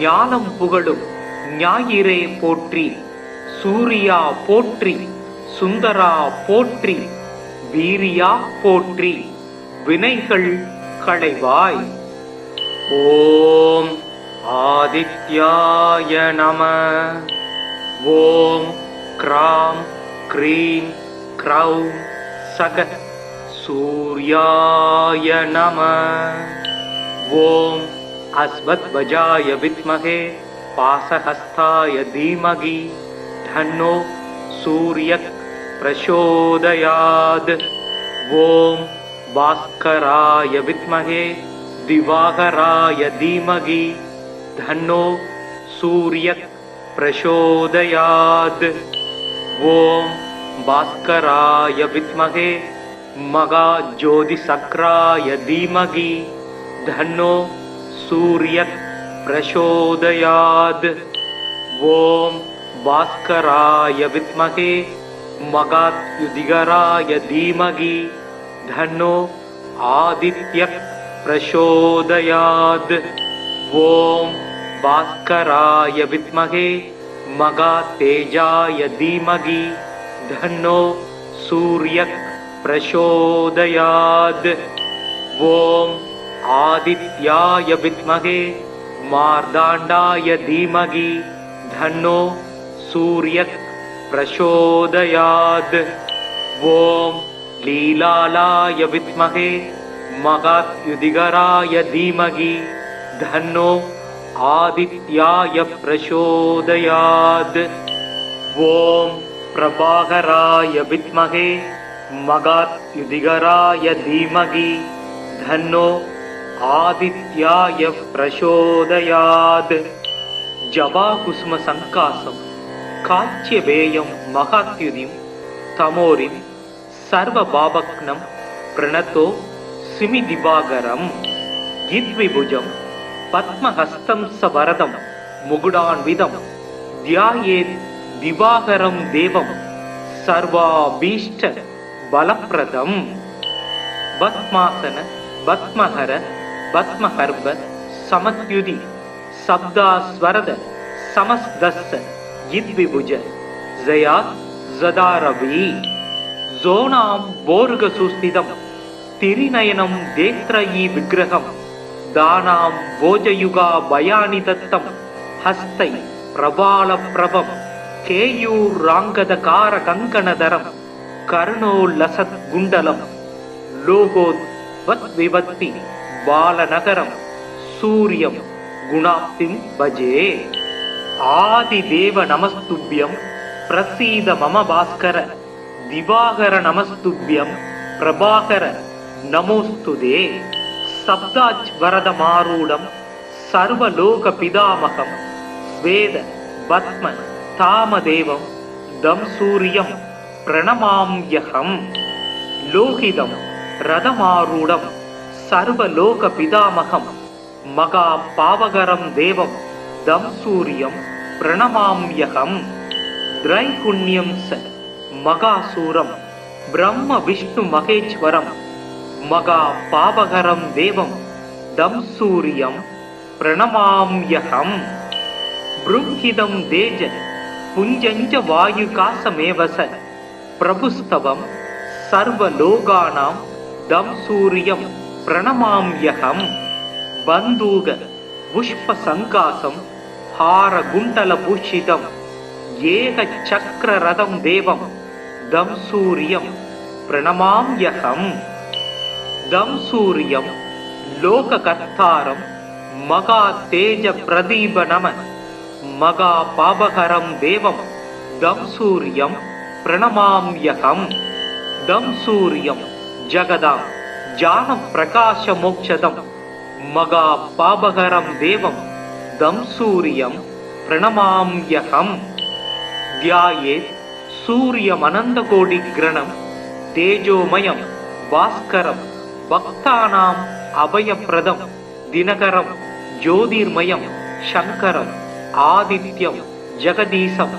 A: ஞானம் புகழும் ஞாயிறே போற்றி. சூரியா போற்றி சுந்தரா போற்றி வீரியா போற்றி வினைகள் களைவாய். ஓம் ஆதித்யாய நம. ஓம் க்ராம் க்ரீம் க்ரௌம் சக சூர்யாய நம. ஓம் அஸ்வத்வஜாய வித்மஹே பாசஹஸ்தாய தீமகி தன்னோ சூர்யக் பிரசோதயாத். ஓம் பாஸ்கராய வித்மஹே திவாகராய தீமகி தன்னோ சூர்யக் பிரசோதயாத். ஓம் பாஸ்கராய வித்மஹே மகாஜோதிசக்ராய தீமகி தன்னோ சூர்யக் பிரசோதயாத். ஓம் பாஸ்கராய வித்மஹே மகாத்யுதிகராய தீமகி தன்னோ ஆதித்யக் பிரசோதயாத். ஓம் பாஸ்கராய வித்மஹே மகாதேஜாய தீமகி தன்னோ சூர்யக் பிரசோதயாத். ஓம் ஆதித்யாய வித்மஹே மார்தாண்டாய தீமகி தன்னோ சூர்யக் பிரசோதயாத். ஓம் லீலாலாய வித்மஹே மகாத்யுதிகராய தீமகி தன்னோ ஆதித்யாய பிரசோதயாத். ஓம் பிரபாகராய வித்மஹே மகாத்யுதிகராய தீமகி தன்னோ ஆதித்யாய பிரசோதயாத். ஜபாகுசும சங்காசம் காச்சியபேயம் மகாத்யுதிம் தமோரிம் சர்வபாபக்னம் பிரணதோ சிமி திவாகரம். கித்விபுஜம் பத்மஹஸ்தம் சவரதம் முகுடான்விதம் தியாயேத் திவாகரம் தேவம் சர்வாபீஷ்ட பலப்பிரதம். பத்மாசன, பத்மஹர, பத்மஹர்ப, சமத்யுதி, சப்தாஸ்வரத, சமஸ்தஸ்ஸ, யித்விபுஜ, ஜயாத், ஜதாரவி. ஜோனாம் போர்க சுஸ்திதம், திரிநயனம் தேத்ரயி விக்கிரகம், தானாம் போஜயுகா பயானி தத்தம், ஹஸ்தை பிரபால பிரபம், கேயூர் ராங்கதகார கங்கணதரம், கர்ணோல்லசத் குண்டலம், லோகோத் வத் விவத்தி பாலநகரம், சூரியம் குணாப்திம் பஜே. ஆதிதேவ நமஸ்துப்யம் பிரசீத மம பாஸ்கர, திவாகர நமஸ்துப்யம் பிரபாகர நமோஸ்துதே. சப்தாஜ் வரதமாரூடம் சர்வலோக பிதாமகம், ஸ்வேத பத்ம தாமதேவம் தம் சூரியம் பிரணமாம்யகம். லோகிதம் ரதமாரூடம் சர்வலோக பிதாமகம், மகா பாவகரம் தேவம் தம் சூரியம் பிரணமாம்யகம். திரைகுண்யம் ச மகாசூரம் பிரம்ம விஷ்ணு மகேஸ்வரம், மகா பாவகரம் தேவம் தம் சூரியம் பிரணமாம்யகம். ப்ருங்கிதம் தேஜ புஞ்சஞ்ச வாயுகாசமேவச, பிரபுஸ்தவம் சர்வலோகானாம் தம் சூரியம் பிரணமாம்யகம். பந்தூக புஷ்ப சங்காசம் ஹார குண்டல பூஷிதம், ஏக சக்கர ரதம் தேவம் தம் சூரியம் பிரணமாம்யகம். தம் சூரியம் லோககர்த்தாரம் மகா தேஜ பிரதீப நம, மகா பாபகரம் தேவம் தம் சூரியம் பிரணமாம்யகம். தம் சூரியம் ஜகதாம் ஜான பிரகாச மோக்ஷதம், மகா பாபகரம் தேவம் தம் சூரியம் பிரணமாம்யகம். தியாயேத் சூரியமனந்த கோடி கிரணம், தேஜோமயம் பாஸ்கரம் பக்தானாம் அபயப்பிரதம், தினகரம் ஜோதிர்மயம் சங்கரம் ஆதித்யம் ஜெகதீசம்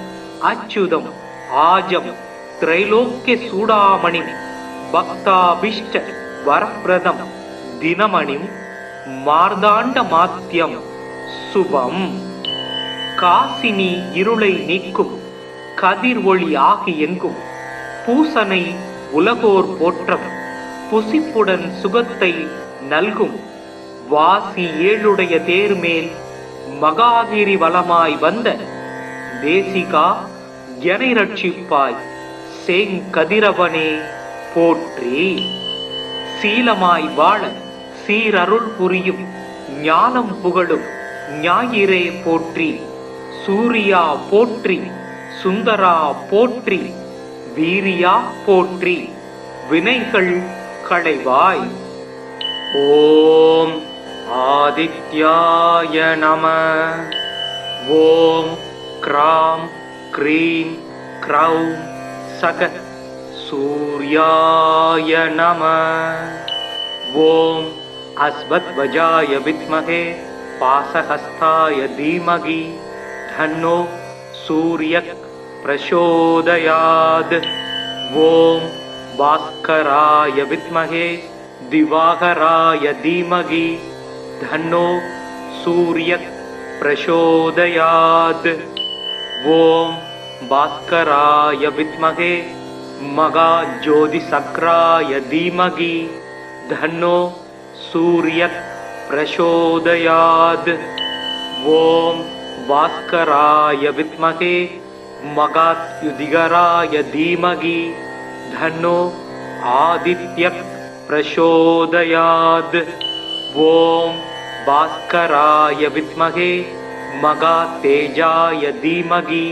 A: அச்சுதம் ஆஜம் திரைலோக்கிய சூடாமணி, பக்தாபிஷ்ட வரப்பிரதம் தினமணிம் மார்தாண்ட மாத்தியம் சுபம். காசினி இருளை நீக்கும் கதிர் ஒளி ஆகி எங்கும், பூசனை உலகோர் போற்றம் புசிப்புடன் சுகத்தை நல்கும், வாசி ஏழுடைய தேர்மேல் மகாகிரி வலமாய் வந்த தேசிகா எனை ரட்சிப்பாய் சேங்கதிரவனே போற்றி. சீலமாய் வாழ சீரருள் புரியும் ஞானம் புகழும் ஞாயிறே போற்றி. சூரியா போற்றி, சுந்தரா போற்றி, வீரியா போற்றி, வினைகள் களைவாய். ஓம் ஆதித்யாய நம. ஓம் க்ராம் க்ரீம் க்ரௌம் சக சூர்யாய நம. ஓம் அஸ்வத்வஜாய வித்மஹே பாசஹஸ்தாய தீமகி தன்னோ சூர்யக் பிரசோதயாத். ஓம் பாஸ்கராய வித்மஹே திவாகராய தீமகி தன்னோ சூர்யக் பிரசோதயாத். ஓம் பாஸ்கராய வித்மஹே மகா ஜோதிசக்ராய தீமகி தன்னோ சூர்யக் பிரசோதயாத். ஓம் பாஸ்கராய வித்மஹே மகாத்யுதிகராய தீமகி தன்னோ ஆதித்யக் பிரசோதயாத். ஓம் பாஸ்கராய வித்மஹே மகாதேஜாய தீமகி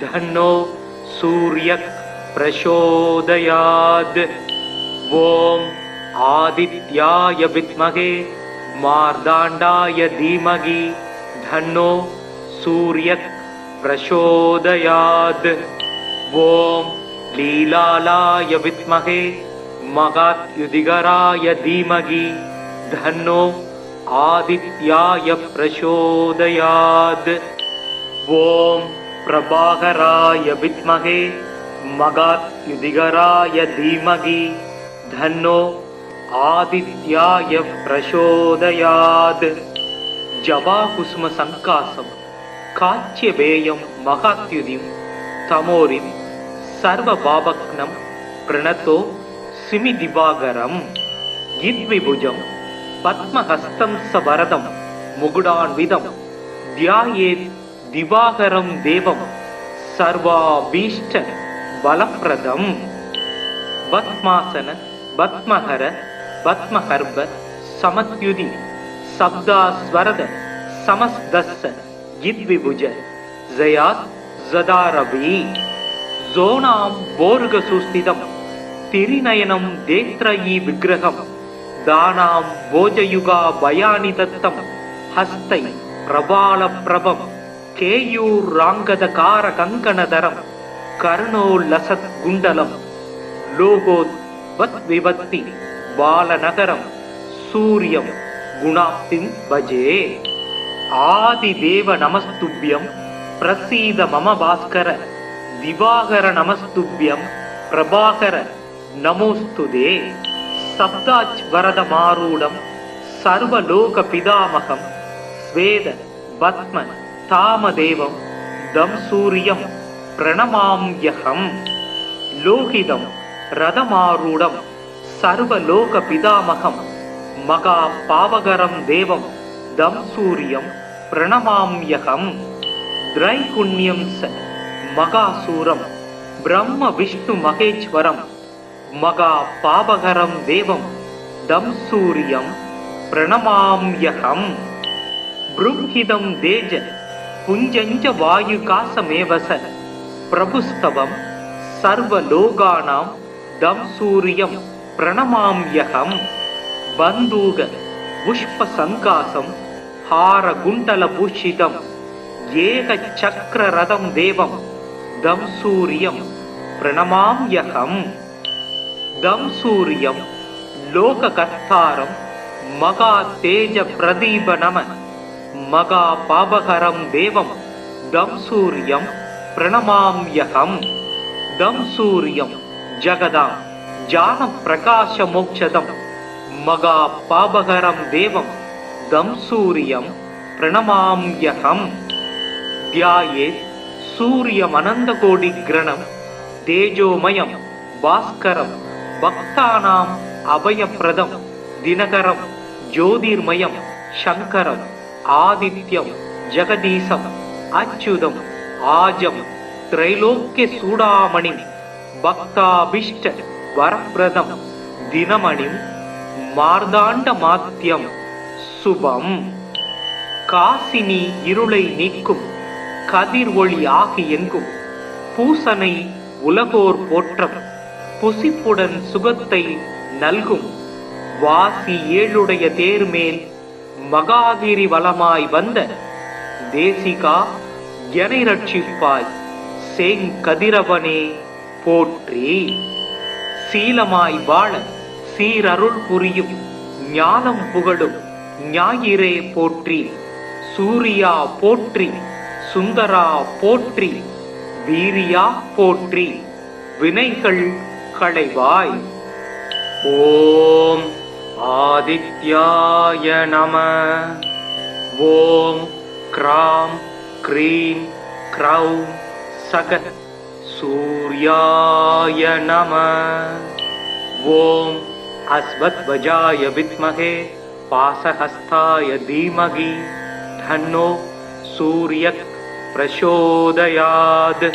A: தன்னோ சூர்யக் பிரசோதயாத். ஓம் ஆதித்யாய வித்மஹே மார்தாண்டாய தீமகி தன்னோ சூர்யக் பிரசோதயாத். ஓம் லீலாலாய வித்மஹே மகாத்யுதிகராய தீமகி தன்னோ ஆதித்யாய பிரசோதயாத். ஓம் பிரபாகராய வித்மஹே மகாத்யுதிகராய தீமகி தன்னோ आदित्याय प्रचोदयात् जवाकुसुम संकासं काच्यवेयं महात्युदिं तमोरिं सर्वभावग्नं प्रणतो सिमिदिवागरम् गिद्विभुजं पद्महस्तं सवरदं मुकुडान्वितं ध्यायेत् दिवाकरं देवं सर्वाभीष्ट बलप्रदम् पद्मासन पद्महर पद्महर्भ समत्युदि शब्दास्वरद समस्तस्य गिद्विभुज जयात् जदारवि जोनां बोर्गसुस्थितं तिरिनयनं देत्रयी विग्रहं दानां भोजयुगा भयानि दत्तं हस्तै प्रबालप्रभं केयूराङ्गदकारकङ्कणधरं कर्णोल्लसत्कुण्डलं लोकोद्वद्विभक्ति बालनगरं सूर्यं गुणाप्तिं भजे आदिदेव नमस्तुभ्यं प्रसीद मम भास्कर दिवाकर नमस्तुभ्यं प्रभाकर नमोस्तुते सप्ताज्वरदमारूढं सर्वलोकपितामहं स्वेद पद्म तामदेवं दं सूर्यं प्रणमाम्यहम् लोहितं रथमारूढं सर्वलोकपितामहं महापावकरं देवं दं सूर्यं प्रणमाम्यहम् त्रैगुण्यं स महासूरं ब्रह्म विष्णु महेश्वरं महापावकरं देवं दं सूर्यं प्रणमाम्यहम् बृंहिदं तेज पुञ्जञ्च वायुकासमेव स प्रभुस्तवं सर्वलोकानां दं सूर्यं प्रणमाम्यहम् बन्धूक पुष्पसङ्कासं हारकुण्डलभूषितं एकचक्ररथं देवं दं सूर्यं प्रणमाम्यहम् दं सूर्यं लोककर्तारं महातेजप्रदीपनम महापावकरं देवं दं सूर्यं प्रणमाम्यहम् दं सूर्यं जगदां ज्ञानप्रकाशमोक्षदं महापावकरं देवं दं सूर्यं प्रणमाम्यहम् ध्यायेत् सूर्यमनन्तकोटिग्रणं तेजोमयं भास्करं भक्तानाम् अभयप्रदं दिनकरं ज्योतिर्मयं शङ्करम् आदित्यं जगदीशम् अच्युतम् आजं त्रैलोक्यचूडामणिं भक्ताभीष्ट वरप्रदं दिनमणिं मार्ताण्डमात्यं शुभम् காசினி இருளை நீக்கும் கதிர் ஒளி ஆகி எங்கும் பூசனை உலகோர் போற்றம் புசிப்புடன் சுகத்தை நல்கும் வாசி ஏழுடைய தேர்மேல் மகாகிரி வலமாய் வந்த தேசிகா எனை ரட்சிப்பாய் செங்கதிரவனே போற்றி சீலமாய் வாழ சீரருள் புரியும் ஞானம் புகழும் ஞாயிறே போற்றி சூரியா போற்றி சுந்தரா போற்றி வீரியா போற்றி வினைகள் களைவாய் ஓம் ஆதித்யாய நம ஓம் க்ராம் க்ரீம் க்ரௌம் சகத் சூர்யாய நம ஓம் அஸ்வத்வஜாய வித்மஹே पासहस्ताय धीमहि धन्नो सूर्यः प्रचोदयात्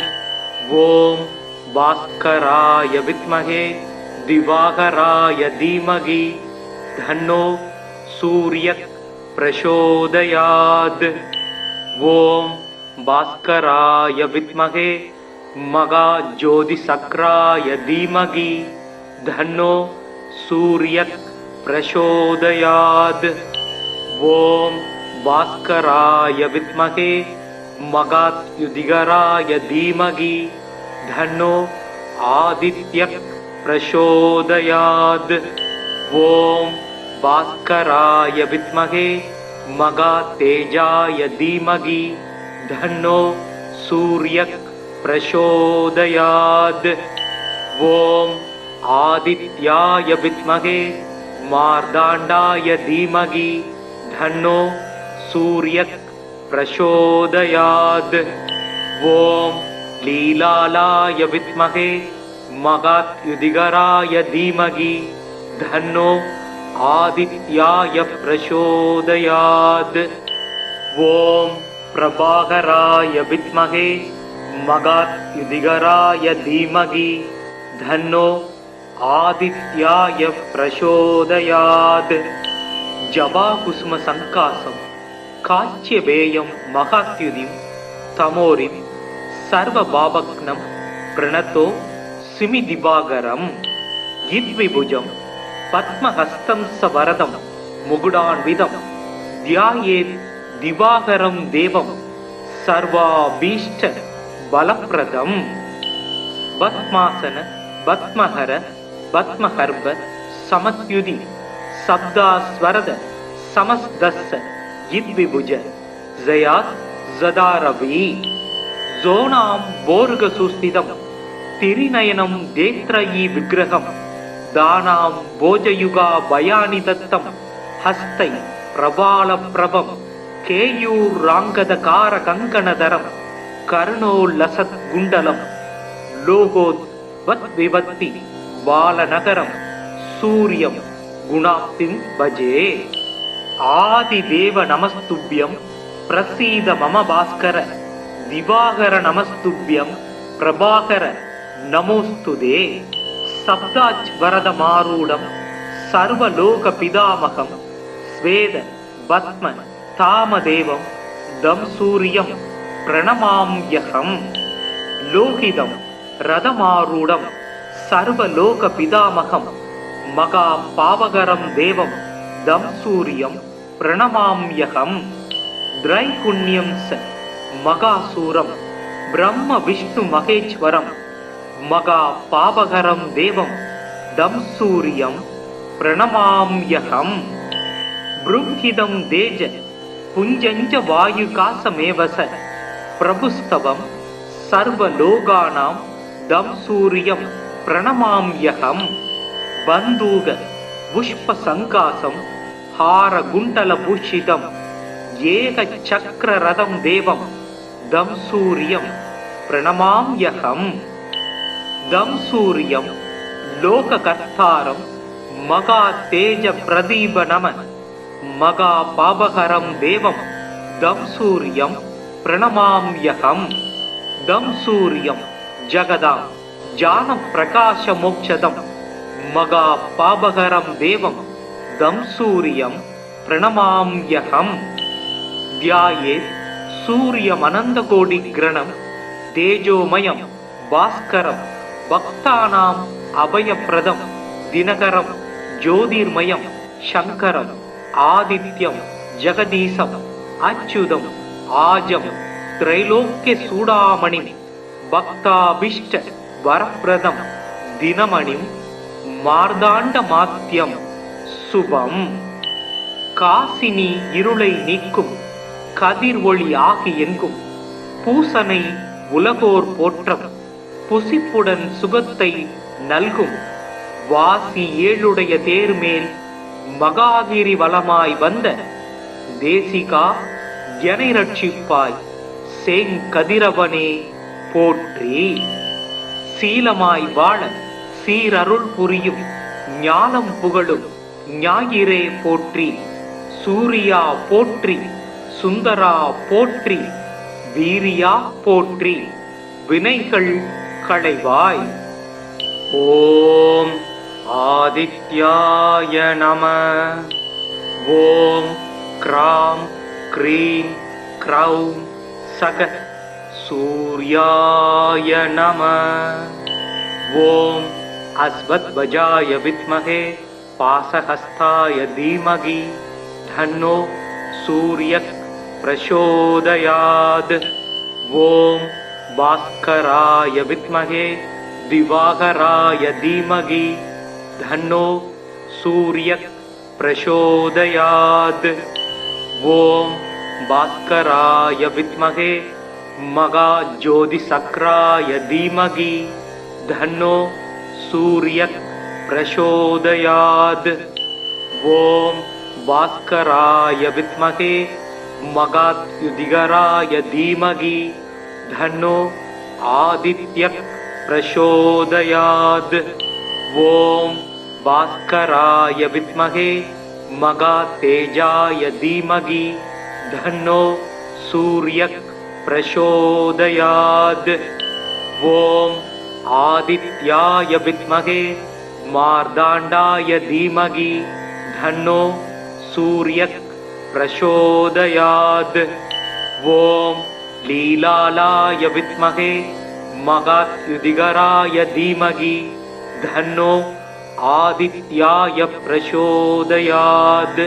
A: ॐ भास्कराय विद्महे दिवाकराय धीमहि धन्नो सूर्यः प्रचोदयात् ॐ भास्कराय विद्महे महाज्योतिसक्राय धीमहि धन्नो सूर्यः प्रचोदयात् ॐ भास्कराय विद्महे महात्युदिगराय धीमहि धन्नो आदित्यः प्रचोदयात् ॐ भास्कराय विद्महे महातेजाय धीमहि धन्नो सूर्यः प्रचोदयात् ॐ आदित्याय विद्महे मार्दाण्डाय धीमहि धन्नो सूर्यः प्रचोदयात्। ॐ लीलालाय विद्महे मगात्युदिगराय धीमहि धन्नो आदित्याय प्रचोदयात्। ॐ प्रभाकराय विद्महे मगात्युदिगराय धीमहि धन्नो आदित्याय प्रचोदयात्। जवाकुसुम संकासं काच्यवेयं महात्युदिं तमोरिं सर्वभावग्नं प्रणतो सिमिदिवागरं यद्विभुजं पद्महस्तं सवरदं मुकुडान्वितं ध्यायेत् दिवाकरं देवं सर्वाभीष्ट बलप्रदम्। पद्मासन पद्महर पद्महर्भ समत्युदि शब्दास्वरद समस्तस्य यद्विभुज जयात् जदारवि। जोनां बोर्गसुस्थितं तिरिनयनं देत्रयी विग्रहं दानां भोजयुगा भयानि दत्तं हस्तै प्रबालप्रभं केयूराङ्गदकारकङ्कणधरं कर्णोल्लसद्गुण्डलं लोकोद्वद्विवत्ति बालनगरं सूर्यं गुणाप्तिं भजे। आदिदेव नमस्तुभ्यं प्रसीद मम भास्कर दिवाकर नमस्तुभ्यं प्रभाकर नमोस्तुते। सप्ताच्वरदमारूढं सर्वलोकपितामहं स्वेद पद्म तामदेवं दं सूर्यं प्रणमाम्यहं। लोहितं रथमारूढं सर्वलोकपितामहं महापावकरं देवं दं सूर्यं प्रणमाम्यहं। त्रैगुण्यं स महासूरं ब्रह्म विष्णु महेश्वरं महापावकरं देवं दं सूर्यं प्रणमाम्यहं। बृंहिदं तेज पुञ्जञ्च वायुकासमेव स प्रभुस्तवं सर्वलोकानां दं सूर्यं प्रणमाम्यहं। बन्धूक पुष्पसङ्कासं हारकुण्डलभूषितं एकचक्ररथं देवं दं सूर्यं प्रणमाम्यहं। दं सूर्यं लोककर्तारं महातेजप्रदीपनम महापावकरं देवं दं सूर्यं प्रणमाम्यहं। दं सूर्यं जगदां ज्ञानप्रकाशमोक्षदं महापावकरं देवं दं सूर्यं प्रणमाम्यहं। ध्यायेत् सूर्यमनन्तकोटिग्रणं तेजोमयं भास्करं भक्तानाम् अभयप्रदं दिनकरं ज्योतिर्मयं शङ्करं आदित्यं जगदीशं अच्युतं आजं त्रैलोक्यचूडामणिं भक्ताभीष्ट वरप्रदं दिनमणिं मार्ताण्डमात्यं शुभम्। காசினி இருளை நீக்கும் கதிர் ஒளி ஆகி எங்கும் பூசனை உலகோர் போற்றம் புசிப்புடன் சுகத்தை நல்கும் வாசி ஏழுடைய தேர்மேல் மகாகிரி வலமாய் வந்த தேசிகா எனை ரட்சிப்பாய் செங்கதிரவனே போற்றி. சீலமாய் வாழ சீரருள் புரியும் ஞானம் புகழும் ஞாயிறே போற்றி. சூரியா போற்றி, சுந்தரா போற்றி, வீரியா போற்றி, வினைகள் களைவாய். ஓம் ஆதித்யாய நம. ஓம் க்ராம் க்ரீம் க்ரௌம் சக சூர்யாய நம. ஓம் அஸ்வத்வஜாய வித்மஹே पासहस्ताय धीमहि धन्नो सूर्यः प्रचोदयात्. ओम भास्कराय विद्महे दिवाकराय धीमहि धन्नो सूर्यः प्रचोदयात्. ओम भास्कराय विद्महे महाज्योतिसक्राय धीमहि धन्नो सूर्यः प्रचोदयात्. ஓம் பாஸ்கராய வித்மகே மகாத்யுதிகராய தீமகி தன்னோ ஆதித்யக் பிரசோதயாத். ஓம் பாஸ்கராய வித்மகே மகாதேஜாய தீமகி தன்னோ சூர்யக் பிரசோதயாத். ஓம் ஆதித்யாய வித்மகே மார்தாண்டாய தீமகி தன்னோ சூர்யக் பிரசோதயாத். ஓம் லீலாலாய வித்மகே மகாத்யுதிகராய தீமகி தன்னோ ஆதித்யாய பிரசோதயாத்.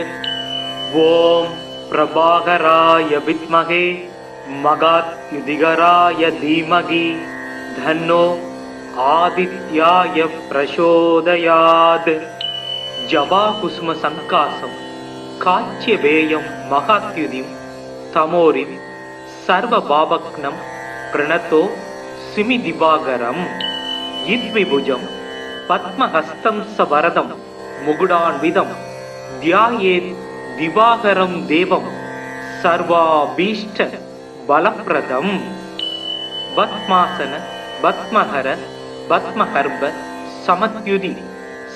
A: ஓம் பிரபாகராய வித்மகே மகாத்யுதிகராய தீமகி தன்னோ ஆதித்யாய பிரசோதயாத். ஜபா குசும சங்காசம் காச்சியவேயம் மகாத்யுதிம் தமோரிம் சர்வ பாபக்னம் பிரணதோ சிமி திவாகரம். இத்விபுஜம் பத்மஹஸ்தம் சவரதம் முகுடான்விதம் தியாயேத் திவாகரம் தேவம் சர்வாபீஷ்ட பலப்பிரதம். பத்மாசன பத்மஹர பத்மஹர்ப சமத்யுதி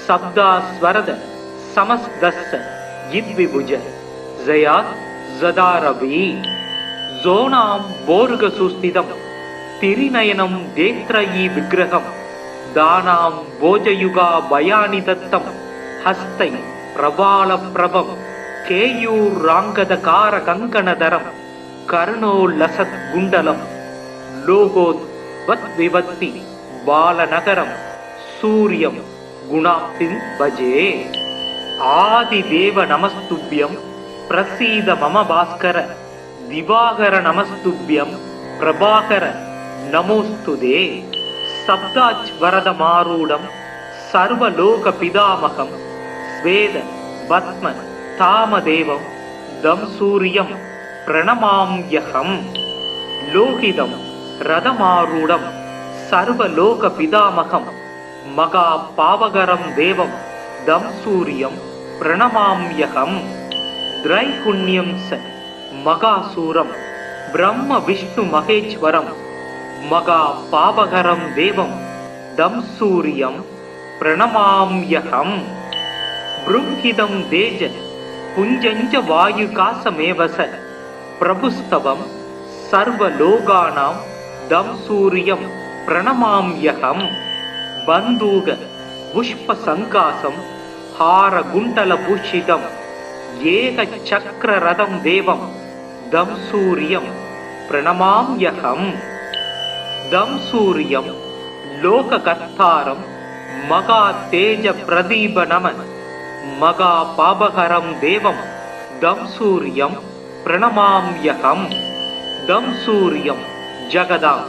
A: சப்தாஸ்வரத சமஸ்தஸ்ஸ இத்விபுஜ ஜயாத் ஜதாரவி. ஜோனாம் போர்கசுஸ்திதம் திரிநயனம் தேத்ரயி விக்கிரகம் தானாம் போஜயுகா பயானி தத்தம் ஹஸ்தை பிரபால பிரபம் கேயூர் ராங்கத கார கங்கணதரம் கர்ணோ லசத் குண்டலம் லோகோத் வத் விவத்தி பாலநகரம் சூரியம் குணாப்திம் பஜே. ஆதிதேவ நமஸ்துப்யம் பிரசீத மம பாஸ்கர திவாகர நமஸ்துப்யம் பிரபாகர நமோஸ்துதே. சப்தாஜ் வரத மாரூடம் சர்வலோக பிதாமகம் ஸ்வேத பத்ம தாமதேவம் தம் சூரியம் பிரணமாம்யகம். லோகிதம் ரதமாரூடம் சர்வலோக பிதாமகம் மகா பாவகரம் தேவம் தம் சூரியம் பிரணமாம்யகம். திரைகுண்யம் ச மகாசூரம் பிரம்ம விஷ்ணு மகேஸ்வரம் மகா பாவகரம் தேவம் தம் சூரியம் பிரணமாம்யகம். ப்ரும்ஹிதம் தேஜ புஞ்சஞ்ச வாயு காசமேவச பிரபுஸ்தவம் சர்வலோகானாம் தம் சூரியம் பிரணமாம்யகம். பந்தூக புஷ்ப சங்காசம் ஹார குண்டல பூஷிதம் ஏக சக்கர ரதம் தேவம் தம் சூரியம் பிரணமாம்யகம். தம் சூரியம் லோககர்த்தாரம் மகா தேஜ பிரதீப நம மகா பாபகரம் தேவம் தம் சூரியம் பிரணமாம்யகம். தம் சூரியம் ஜகதாம்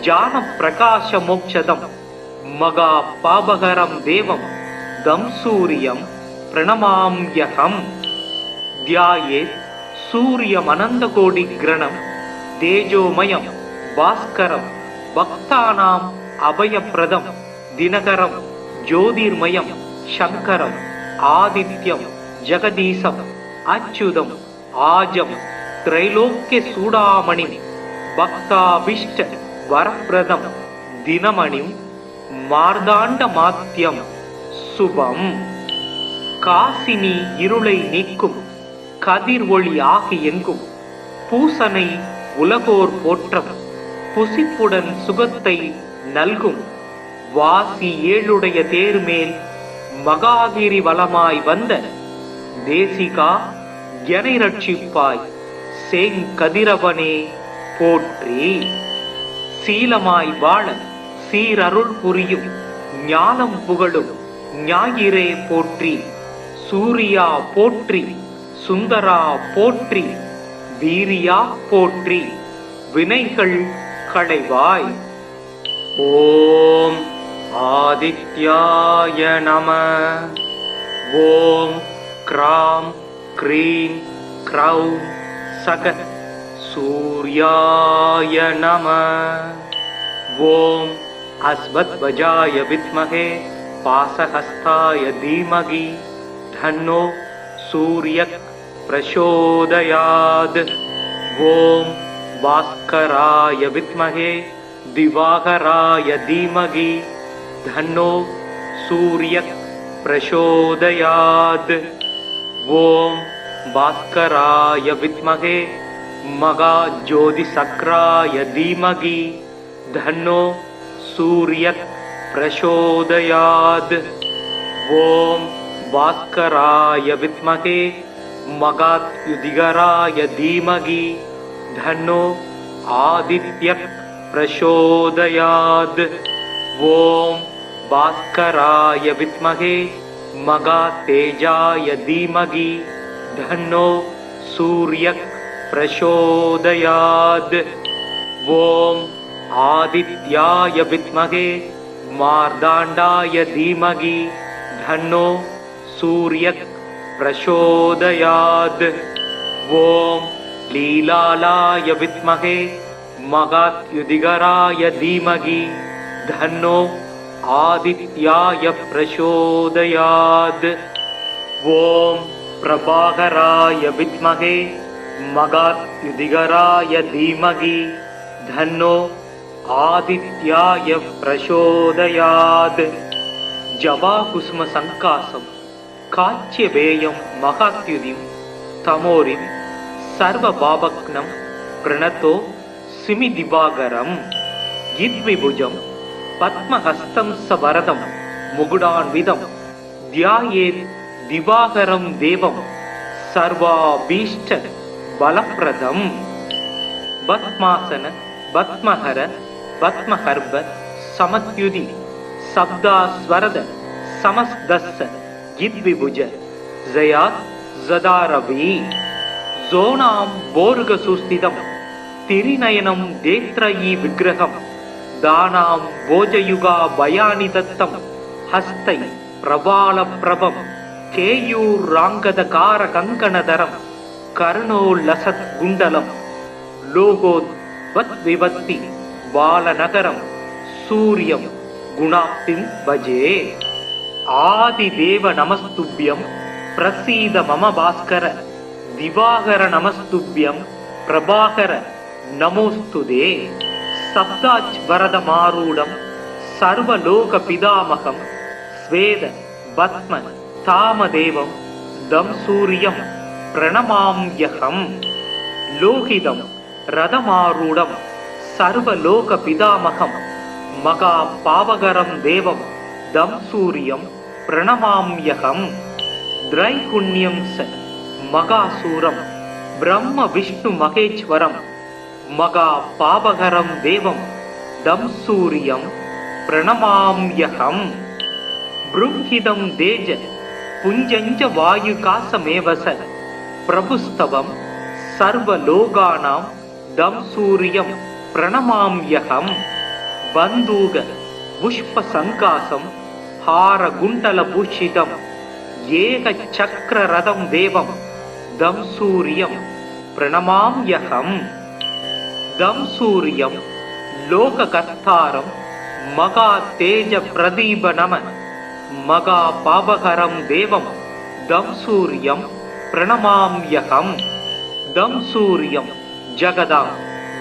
A: ஜான பிரகாச மோக்ஷதம் மகா பாபகரம் தேவம் தம் சூரியம் பிரணமாம்யகம். தியாயேத் சூரியம் அனந்த கோடி கிரணம் தேஜோமயம் பாஸ்கரம் பக்தானாம் அபயப்பிரதம் தினகரம் ஜோதிர்மயம் சங்கரம் ஆதித்யம் ஜெகதீசம் அச்சுதம் ஆஜம் திரைலோக்கிய சூடாமணி பக்தாபிஷ்ட வரப்பிரதம் தினமணிம் மார்தாண்ட மாத்தியம் சுபம். காசினி இருளை நீக்கும் கதிர் ஒளி ஆகி எங்கும் பூசனை உலகோர் போற்றம் புசிப்புடன் சுகத்தை நல்கும் வாசி ஏழுடைய தேர்மேல் மகாகிரி வலமாய் வந்த தேசிகா எனை ரட்சிப்பாய் சேங்கதிரவனே போற்றி. சீலமாய் வாழ சீரருள் புரியும் ஞானம் புகழும் ஞாயிறே போற்றி. சூரியா போற்றி சுந்தரா போற்றி வீரியா போற்றி வினைகள் களைவாய். ஓம் ஆதித்யாய நம. ஓம் கிராம் க்ரீம் க்ரௌம் சக சூர்யாய நம. ஓம் அஸ்வத்வஜாய வித்மஹே பாசஹஸ்தாய தீமகி தன்னோ सूर्यः प्रचोदयात्। ॐ भास्कराय विद्महे दिवाकराय धीमहि तन्नो सूर्यः प्रचोदयात्। ॐ भास्कराय विद्महे महाज्योतिषचक्राय धीमहि तन्नो सूर्यः प्रचोदयात्। ॐ भास्कराय विद्महे महायुधिकराय धीमहि तन्नो आदित्यः प्रचोदयात्। ॐ भास्कराय विद्महे महातेजाय धीमहि तन्नो सूर्यः प्रचोदयात्। ॐ आदित्याय विद्महे मार्ताण्डाय धीमहि तन्नो सूर्यः प्रचोदयात्। ॐ लीलालाय विद्महे महायुधिकराय धीमहि तन्नो आदित्याय प्रचोदयात्। ॐ प्रभाकराय विद्महे महायुधिकराय धीमहि तन्नो आदित्याय प्रचोदयात्। जवाकुसुम संकासं काच्यवेयं महात्युदिं तमोरिं सर्वभावग्नं प्रणतो सिमि दिवाकरं यद्विभुजं पद्महस्तं सवरदं मुकुटान्वितं ध्यायेत् दिवाकरं देवं सर्वाभीष्ट बलप्रदं। पद्मासन पद्महर पद्महर्भ समत्युदि शब्दास्वरद समस्तस्य यद्विभुज जयात् जदारवि। जोनां बोर्गसुस्थितं तिरिनयनं देत्रयी विग्रहं दानां भोजयुगा भयानि दत्तं हस्तै प्रबालप्रभं केयूराङ्गदकारकङ्कणधरं कर्णोल्लसद्गुण्डलं लोकोद्वद्विभक्ति बालनगरं सूर्यं गुणाप्तिं भजे। आदिदेव नमस्तुभ्यं प्रसीद मम भास्कर दिवाकर नमस्तुभ्यं प्रभाकर नमोस्तुते। सप्ताज्वरदमारूढं सर्वलोकपितामहं स्वेद पद्म तामदेवं दं सूर्यं प्रणमाम्यहम्। लोहितं रथमारूढं सर्वलोकपितामहं महापावकरं देवं दं सूर्यं प्रणमाम्यहम्। त्रैगुण्यं स महासूरं ब्रह्म विष्णु महेश्वरं महापावकरं देवं दं सूर्यं प्रणमाम्यहम्। बृंहिदं तेज पुञ्जञ्च वायुकासमेव स प्रभुस्तवं सर्वलोकानां दं सूर्यं प्रणमाम्यहम्। बन्धूक पुष्पसङ्कासं हारकुण्डलभूषितं एकचक्ररथं देवं दं सूर्यं प्रणमाम्यहम्। दं सूर्यं लोककर्तारं महातेजप्रदीपनम महापावकरं देवं दं सूर्यं प्रणमाम्यहम्। दं सूर्यं जगदां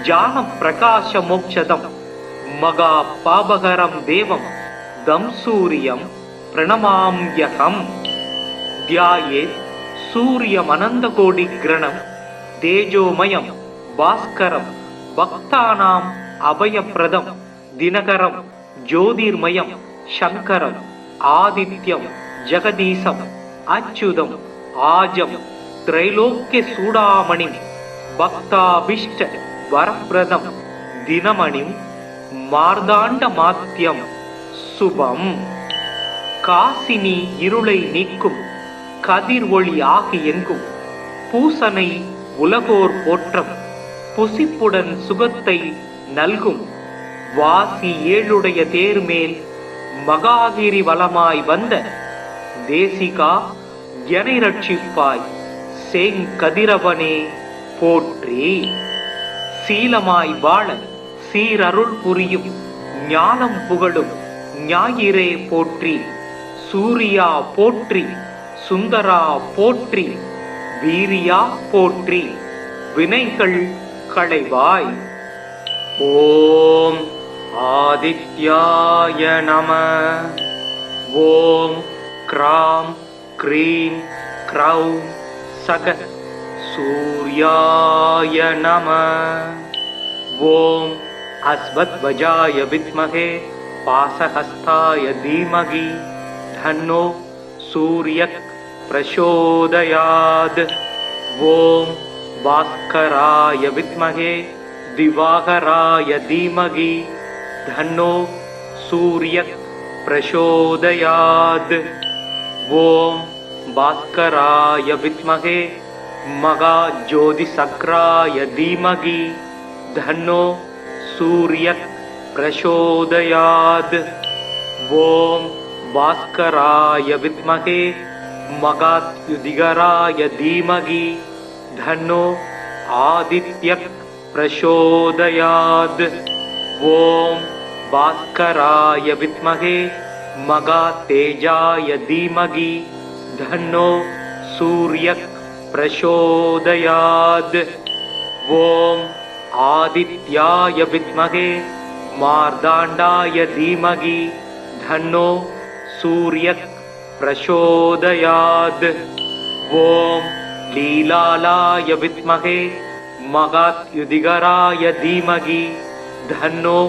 A: ज्ञानप्रकाशमोक्षदं महापावकरं देवं दं सूर्यं प्रणमाम्यहम्। ध्यायेत् सूर्यमनन्तकोटिग्रणं तेजोमयं भास्करं भक्तानाम् अभयप्रदं दिनकरं ज्योतिर्मयं शङ्करम् आदित्यं जगदीशम् अच्युतम् आजं त्रैलोक्यचूडामणिं भक्ताभीष्ट वरप्रदं दिनमणिं மார்தாண்டமாத்யம் சுபம். காசினி இருளை நீக்கும் கதிர் ஒளி ஆகி எங்கும் பூசனை உலகோர் போற்றம் புசிப்புடன் சுகத்தை நல்கும் வாசி ஏழுடைய தேர்மேல் மகாகிரி வலமாய் வந்த தேசிகா எனை ரட்சிப்பாய் சேங்கதிரவனே போற்றி. சீலமாய் வாழ சீரருள் புரியும் ஞானம் புகழும் ஞாயிறே போற்றி. சூரியா போற்றி சுந்தரா போற்றி, வீரியா போற்றி, வினைகள் களைவாய். ஓம் ஆதித்யாய நம. ஓம் க்ராம் க்ரீம் க்ரௌம் சக சூர்யாய நம. ஓம் அஸ்வத்வஜாய வித்மஹே பாசஹஸ்தாய தீமகி தன்னோ சூர்யக் பிரசோதயாத். ஓம் பாஸ்கராய வித்மஹே திவாகராய தீமகி தன்னோ சூர்யக் பிரசோதயாத். ஓம் பாஸ்கராய வித்மஹே மகாஜோதிசக்ராய தீமகி தன்னோ சூர்யக் பிரசோதயாத். ஓம் பாஸ்கராய வித்மஹே மகாத்யுதிகராய தீமகி தன்னோ ஆதித்யக் பிரசோதயாத். ஓம் பாஸ்கராய வித்மஹே மகாதேஜாய தீமகி தன்னோ சூர்யக் பிரசோதயாத். ஓம் ஆதித்யாய வித்மஹே மார்தாண்டாய தீமகி தன்னோ சூர்யக் பிரசோதயாத். ஓம் லீலாலாய வித்மஹே மகாத்யுதிகராய தீமகி தன்னோ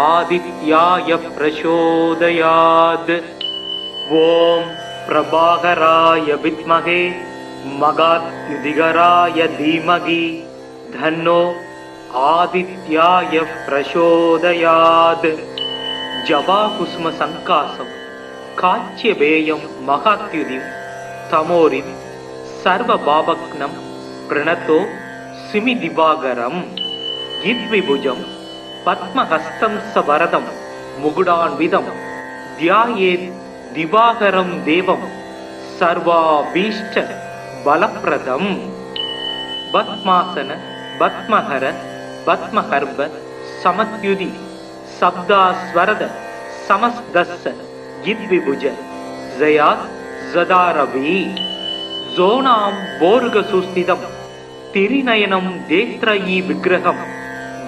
A: ஆதித்யாய பிரசோதயாத். ஓம் பிரபாகராய வித்மஹே மகாத்யுதிகராய தீமகி தன்னோ ஆதித்யாய பிரசோதயாத். ஜபாகுஸ்ம சங்காசம் காச்சியபேயம் மகாத்யுதிம் தமோரிம் சர்வபாவக்னம் பிரணதோ சிமி திவாகரம். யித்விபுஜம் பத்மஹஸ்தம் சவரதம் முகுடான்விதம் தியாயேத் திவாகரம் தேவம் சர்வாபீஷ்ட பலப்ரதம். பத்மாசன பத்மஹர பத்மஹர்ப சமத்யுதி சப்தாஸ்வரத சமஸ்தஸ்ஸ யித்விபுஜ ஜயாத் ஜதாரவி. ஜோனாம் போர்கசுஸ்திதம் திரிநயனம் தேத்ரயீ விக்கிரகம்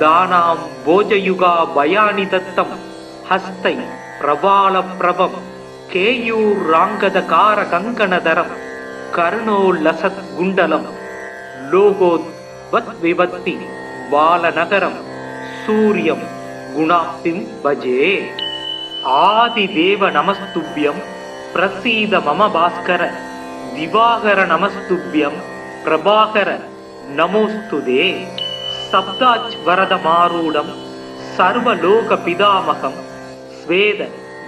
A: தானாம் போஜயுகா பயானி தத்தம் ஹஸ்தை பிரபால பிரபம் கேயூர் ராங்கதகார கங்கணதரம் கர்ணோல்லசத் குண்டலம் லோகோத் வத் விபத்தி பாலநகரம் சூரியம் குணாப்திம் பஜே. ஆதிதேவ நமஸ்துப்யம் பிரசீத மம பாஸ்கர திவாகர நமஸ்துப்யம் பிரபாகர நமோஸ்துதே. சப்தாச் வரத மாரூடம் சர்வலோக பிதாமகம் ஸ்வேத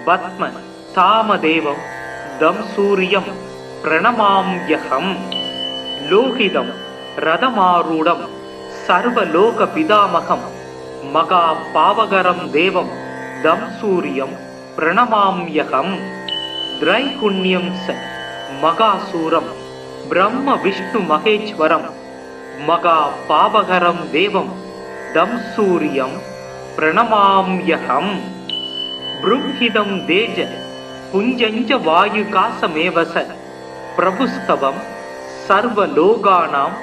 A: பத்ம தாமதேவம் தம் சூரியம் பிரணமாம்யகம். லோகிதம் ரதமாரூடம் சர்வலோக பிதாமகம் மகா பாவகரம் தேவம் தம் சூரியம் பிரணமாம்யகம். திரைகுண்யம் ச மகாசூரம் பிரம்ம விஷ்ணு மகேஸ்வரம் மகா பாவகரம் தேவம் தம் சூரியம் பிரணமாம்யகம். ப்ரும்ஹிதம் தேஜ புஞ்சஞ்ச வாயுகாசமேவச பிரபுஸ்தவம் சர்வலோகானாம்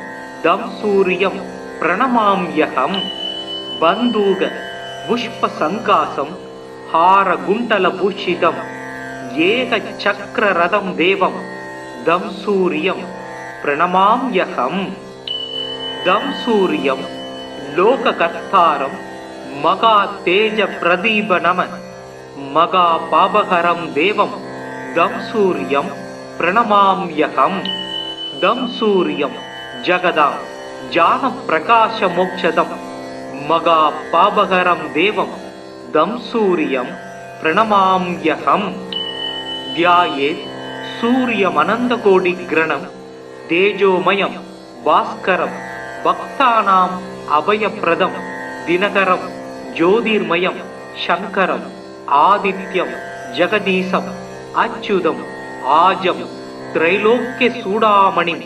A: தம் சூரியம் பிரணமாம்யகம். பந்தூக புஷ்ப சங்காசம் ஹார குண்டல பூஷிதம் ஏக சக்கர ரதம் தேவம் தம் சூரியம் பிரணமாம்யகம். தம் சூரியம் லோககர்த்தாரம் மகா தேஜ பிரதீப நம மகா பாபகரம் தேவம் தம் சூரியம் பிரணமாம்யகம். தம் சூரியம் ஜகதாம் ஜான பிரகாச மோக்ஷதம் மகா பாபகரம் தேவம் தம் சூரியம் பிரணமாம்யகம். தியாயேத் சூரியமனந்த கோடி கிரணம் தேஜோமயம் பாஸ்கரம் பக்தானாம் அபயப்பிரதம் தினகரம் ஜோதிர்மயம் சங்கரம் ஆதித்யம் ஜெகதீசம் அச்சுதம் ஆஜம் திரைலோக்கிய சூடாமணி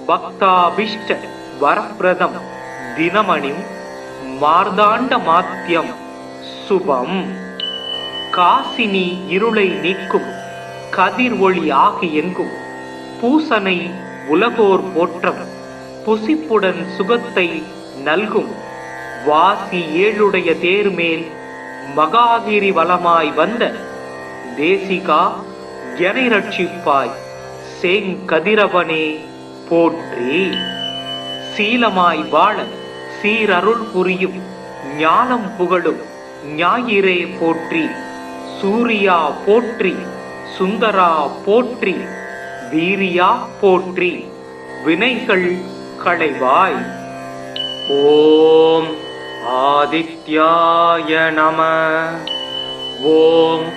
A: பக்தாபிஷ்ட வரப்பிரதம் தினமணி மார்தாண்ட மாத்தியம் சுபம். காசினி இருளை நீக்கும் கதிர் ஒளி ஆகி எங்கும் பூசனை உலகோர் போற்றம் புசிப்புடன் சுகத்தை நல்கும் வாசி ஏழுடைய தேர்மேல் மகாகிரி வலமாய் வந்த தேசிகா எனை ரட்சிப்பாய் சேங்கதிரவனே போற்றி. சீலமாய் வாழ சீரருள் புரியும் ஞானம் புகழும் ஞாயிறே போற்றி. சூரியா போற்றி, சுந்தரா போற்றி, வீரியா போற்றி, வினைகள் களைவாய். ஓம் ஆதித்யாய நம. ஓம்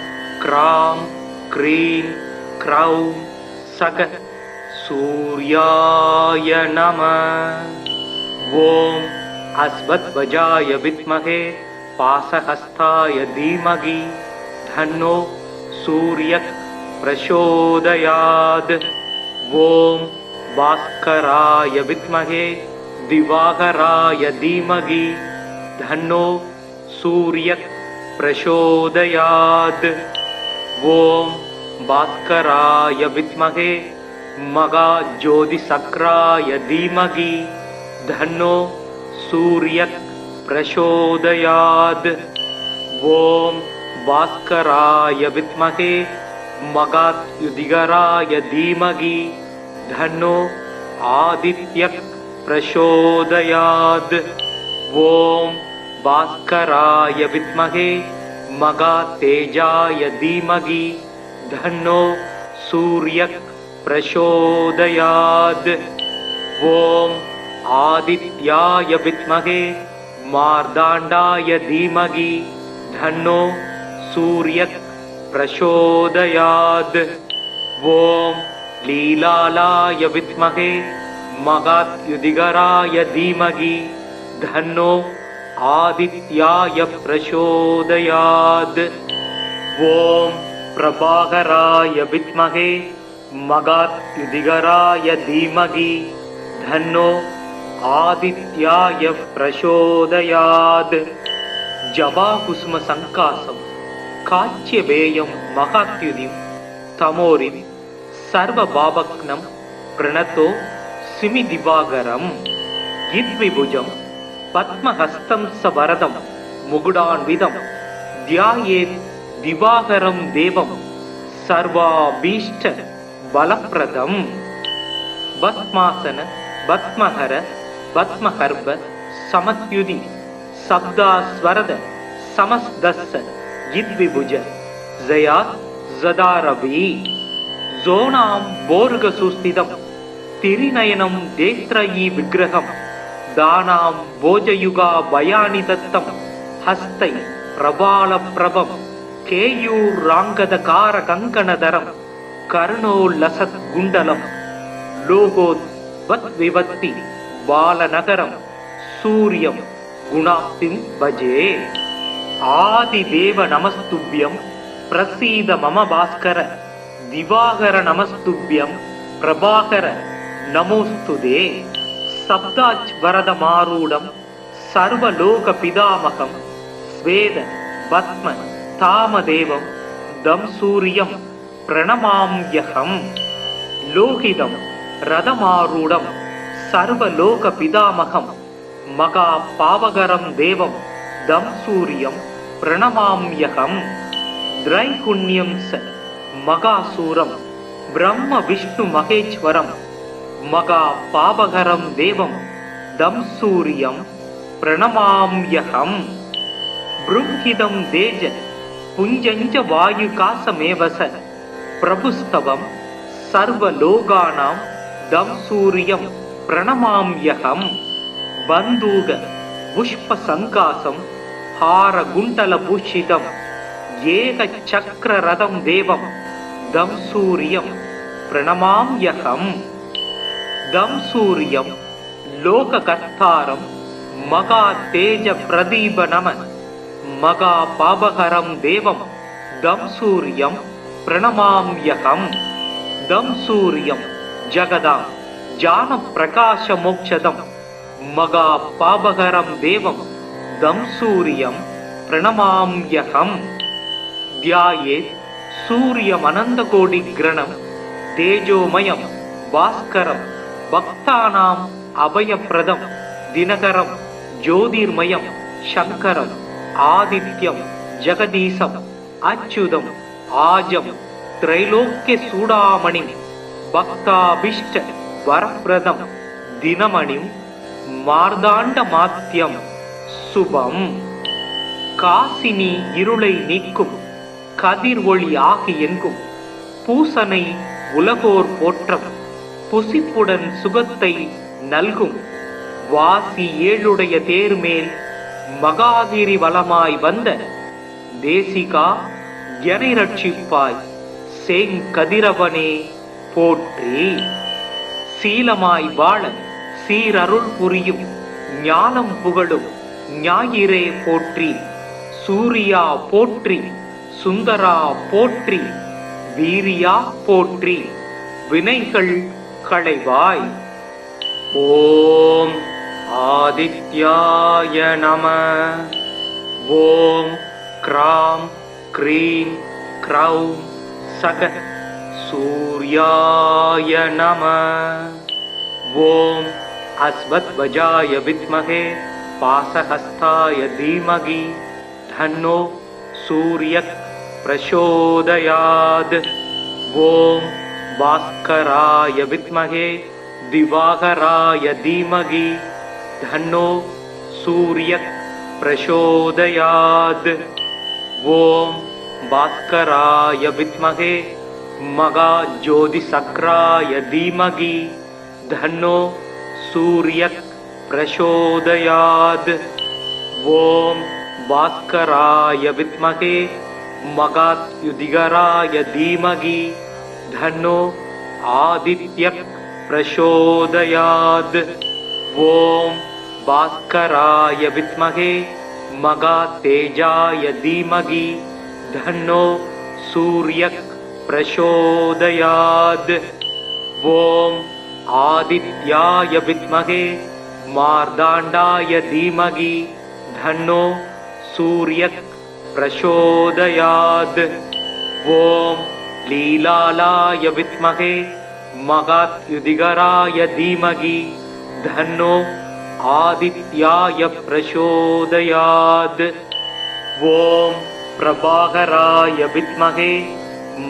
A: க்ராம் க்ரீம் க்ரௌம் சக சூர்யாய நம. ஓம் அஸ்வத்வஜாய வித்மஹே பாசஹஸ்தாய தீமகி தன்னோ சூர்யக் பிரசோதயாத். ஓம் பாஸ்கராய வித்மஹே திவாகராய தீமகி தன்னோ சூர்யக் பிரசோதயாத். ஓம் பாஸ்கராய வித்மஹே மகாஜோதிசக்ராய தீமகி தன்னோ சூர்யக் பிரசோதயாத். ஓம் பாஸ்கராய வித்மஹே மகாத்யுதிகராய தீமகி தன்னோ ஆதித்யக் பிரசோதயாத். ஓம் பாஸ்கராய வித்மஹே மகாதேஜாய தீமகி தன்னோ சூர்யக் பிரசோதயாத். ஓம் ஆதித்யாய வித்மஹே மார்தாண்டாய தீமகி தன்னோ சூர்யக் பிரசோதயாத். ஓம் லீலாலாய வித்மஹே மகாத்யுதிகராய தீமகி தன்னோ ஆதித்யாய பிரசோதயாத். ஓம் பிரபாகராய வித்மஹே மகாத்யுதிகராய தீமகி தன்னோ ஆதித்யாய பிரசோதயாத். ஜபாகுசும சங்காசம் காச்சியபேயம் மகாத்யுதிம் தமோரிம் சர்வ பாபக்னம் பிரணதோ சிமி திவாகரம். இத்விபுஜம் பத்மஹஸ்தம் சவரதம் முகுடான்விதம் தியாயேத் திவாகரம் தேவம் சர்வாபீஷ்ட பலப்ரதம். பத்மாசன பத்மஹர பத்மஹர்ப சமத்யுதி சப்தாஸ்வரத சமஸ்தஸ்ஸ இத்விபுஜ ஜயாத் ஜதாரவி. ஜோனாம் போர்க சுஸ்திதம் திரிநயனம் தேத்ரயி விக்கிரகம் தானாம் போஜயுகா பயானி தத்தம் ஹஸ்தை பிரபால பிரபம் கேயூர் ராங்கத கார கங்கணதரம் கர்ணோ லசத் குண்டலம் லோகோத் வத் விவத்தி பாலநகரம் சூரியம் குணாப்திம் பஜே. ஆதிதேவ நமஸ்துப்யம் பிரசீத மம பாஸ்கர திவாகர நமஸ்துப்யம் பிரபாகர நமோஸ்துதே. சப்தாஜ் வரத மாரூடம் சர்வலோக பிதாமகம் ஸ்வேத பத்ம தாமதேவம் தம் சூரியம் பிரணமாம்யகம். லோகிதம் ரதமாரூடம் சர்வலோக பிதாமகம் மகா பாவகரம் தேவம் தம் சூரியம் பிரணமாம்யகம். திரைகுண்யம் ச மகாசூரம் பிரம்ம விஷ்ணு மகேஸ்வரம் மகா பாபகரம் தேவம் தம் சூரியம் பிரணமாம்யகம். ப்ரும்ஹிதம் தேஜ புஞ்சஞ்ச வாயுகாசமேவச பிரபுஸ்தவம் சர்வலோகானாம் தம் சூரியம் பிரணமாம்யகம். பந்தூக புஷ்ப சங்காசம் ஹார குண்டல பூஷிதம் ஏக சக்கர ரதம் தேவம் தம் சூரியம் பிரணமாம்யகம். தம் சூரியம் லோககர்த்தாரம் மகா தேஜ பிரதீப நம மகா பாபகரம் தேவம் தம் சூரியம் பிரணமாம்யகம். தம் சூரியம் ஜகதாம் ஜான பிரகாச மோக்ஷதம் மகா பாபகரம் தேவம் தம் சூரியம் பிரணமாம்யகம். தியாயேத் சூரியமனந்த கோடி கிரணம் தேஜோமயம் பாஸ்கரம் பக்தானாம் அபயப்பிரதம் தினகரம் ஜோதிர்மயம் சங்கரம் ஆதித்யம் ஜெகதீசம் அச்சுதம் ஆஜம் திரைலோக்கிய சூடாமணிம் பக்தாபிஷ்ட வரப்பிரதம் தினமணிம் மார்தாண்ட மாத்தியம் சுபம். காசினி இருளை நீக்கும் கதிர் ஒளி ஆகி எங்கும் பூசனை உலகோர் போற்றம் புசிப்புடன் சுகத்தை நல்கும் வாசி ஏழுடைய தேர்மேல் மகாகிரி வலமாய் வந்த தேசிகா எனை ரட்சிப்பாய் செங்கதிரவனே போற்றி. சீலமாய் வாழ சீரருள் புரியும் ஞானம் புகழும் ஞாயிறே போற்றி. சூரியா போற்றி, சுந்தரா போற்றி, வீரியா போற்றி, வினைகள் களைவாய். ஓம் ஆதித்யாய நம. ஓம் க்ராம் க்ரீம் க்ரௌம் சக சூர்யாய நம. ஓம் அஸ்வத்வஜாய வித்மஹே பாசஹஸ்தாய தீமகி தன்னோ சூர்யக் பிரசோதயாத். ஓம் பாஸ்கராய வித்மஹே திவாகராய தீமகி தன்னோ சூர்யக் பிரசோதயாத். ஓம் பாஸ்கராய வித்மஹே மகாஜோதிசக்ராய தீமகி தன்னோ சூர்யக் பிரசோதயாத். ஓம் பாஸ்கராய வித்மஹே மகாத்யுதிகராய தீமகி தன்னோ ஆதித்யக் பிரசோதயாத். ஓம் பாஸ்கராய வித்மஹே மகாதேஜாய தீமகி தன்னோ சூர்யக் பிரசோதயாத். ஓம் ஆதித்யாய வித்மஹே மார்தாண்டாய தீமகி தன்னோ சூர்யக் பிரசோதயாத். ஓம் லீலாலாய வித்மஹே மகாத்யுதிகராய தீமகி தன்னோ ஆதித்யாய பிரசோதயாத். ஓம் பிரபாகராய வித்மஹே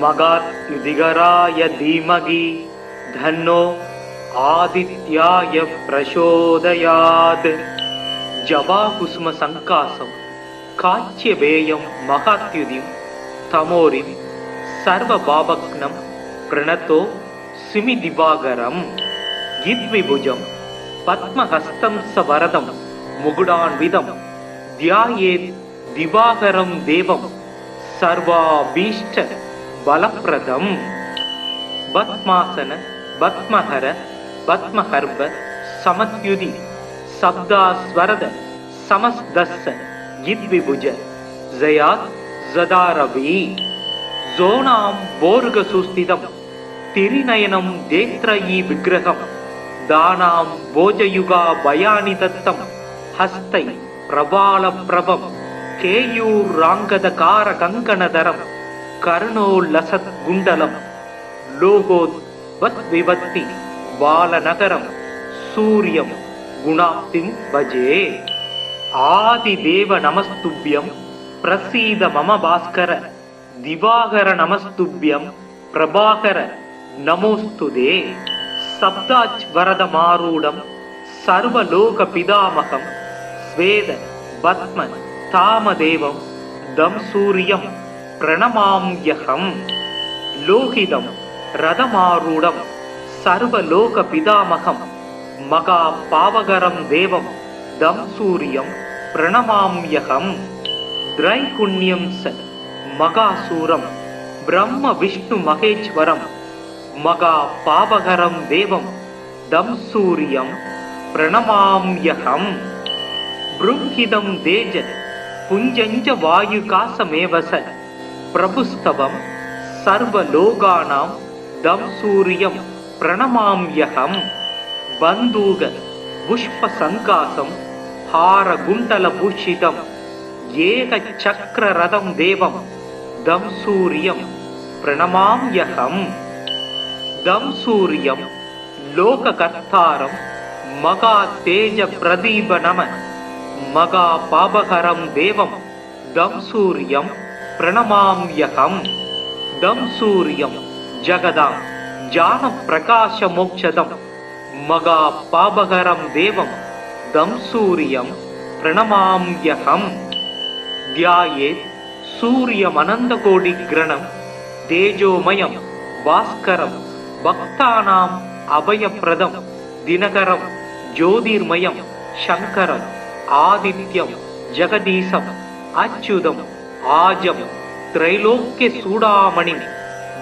A: மகாத்யுதிகராய தீமகி தன்னோ ஆதித்யாய பிரசோதயாத். ஜபாகுசும சங்காசம் காச்சியபேயம் மகாத்யுதிம் தமோரிம் சர்வபாபக்னம் பிரணதோ சிமி திவாகரம். யித்விபுஜம் பத்மஹஸ்தம் சவரதம் முகுடான்விதம் தியாயேத் திவாகரம் தேவம் சர்வாபீஷ்ட பலப்பிரதம். பத்மாசன பத்மஹர பத்மஹர்ப சமத்யுதி சப்தாஸ்வரத சமஸ்தஸ்ஸ யித்விபுஜ ஜயாத் ஜதாரவி. ஜோனாம் போர்க சுஸ்திதம் திரிநயனம் தேத்ரயி விக்கிரகம் தானாம் போஜயுகா பயானி தத்தம் ஹஸ்தை பிரபால பிரபம் கேயூர் ராங்கத கார கங்கணதரம் கர்ணோ லசத் குண்டலம் லோகோத் வத் விவத்தி பாலநகரம் சூரியம் குணாப்திம் பஜே. ஆதிதேவ நமஸ்துப்யம் பிரசீத மம பாஸ்கர திவாகர நமஸ்துப்யம் பிரபாகர நமோஸ்துதே. சப்தாச் வரத மாரூடம் சர்வலோக பிதாமகம் ஸ்வேத பத்ம தாமதேவம் தம் சூரியம் பிரணமாம்யகம். லோகிதம் ரதமாரூடம் சர்வலோக பிதாமகம் மகா பாவகரம் தேவம் தம் சூரியம் பிரணமாம்யகம். திரைகுண்யம் ச மகாசூரம் பிரம்ம விஷ்ணு மகேஸ்வரம் மகா பாவகரம் தேவம் தம் சூரியம் பிரணமாம்யகம். ப்ருங்கிதம் தேஜ புஞ்சஞ்ச வாயுகாசமேவச பிரபுஸ்தவம் சர்வலோகானாம் தம் சூரியம் பிரணமாம்யகம். பந்தூக புஷ்ப சங்காசம் ஹார குண்டல பூஷிதம் ஏக சக்கர ரதம் தேவம் தம் சூரியம் பிரணமாம்யகம். தம் சூரியம் लोककर्तारं मगा तेज प्रदीप नम मगा पापहरं देवं दं सूर्यं प्रणमाम्यहं दं सूर्यं जगदां ज्ञान प्रकाश मोक्षदं मगा पापहरं देवं दं सूर्यं प्रणमाम्यहं ध्यायेत् सूर्यमनन्तकोटिग्रणं तेजोमयं भास्करं भक्तानाम् अभयप्रदं दिनकरं ज्योतिर्मयं शङ्करम् आदित्यं जगदीशम् अच्युतम् आजं त्रैलोक्यचूडामणिं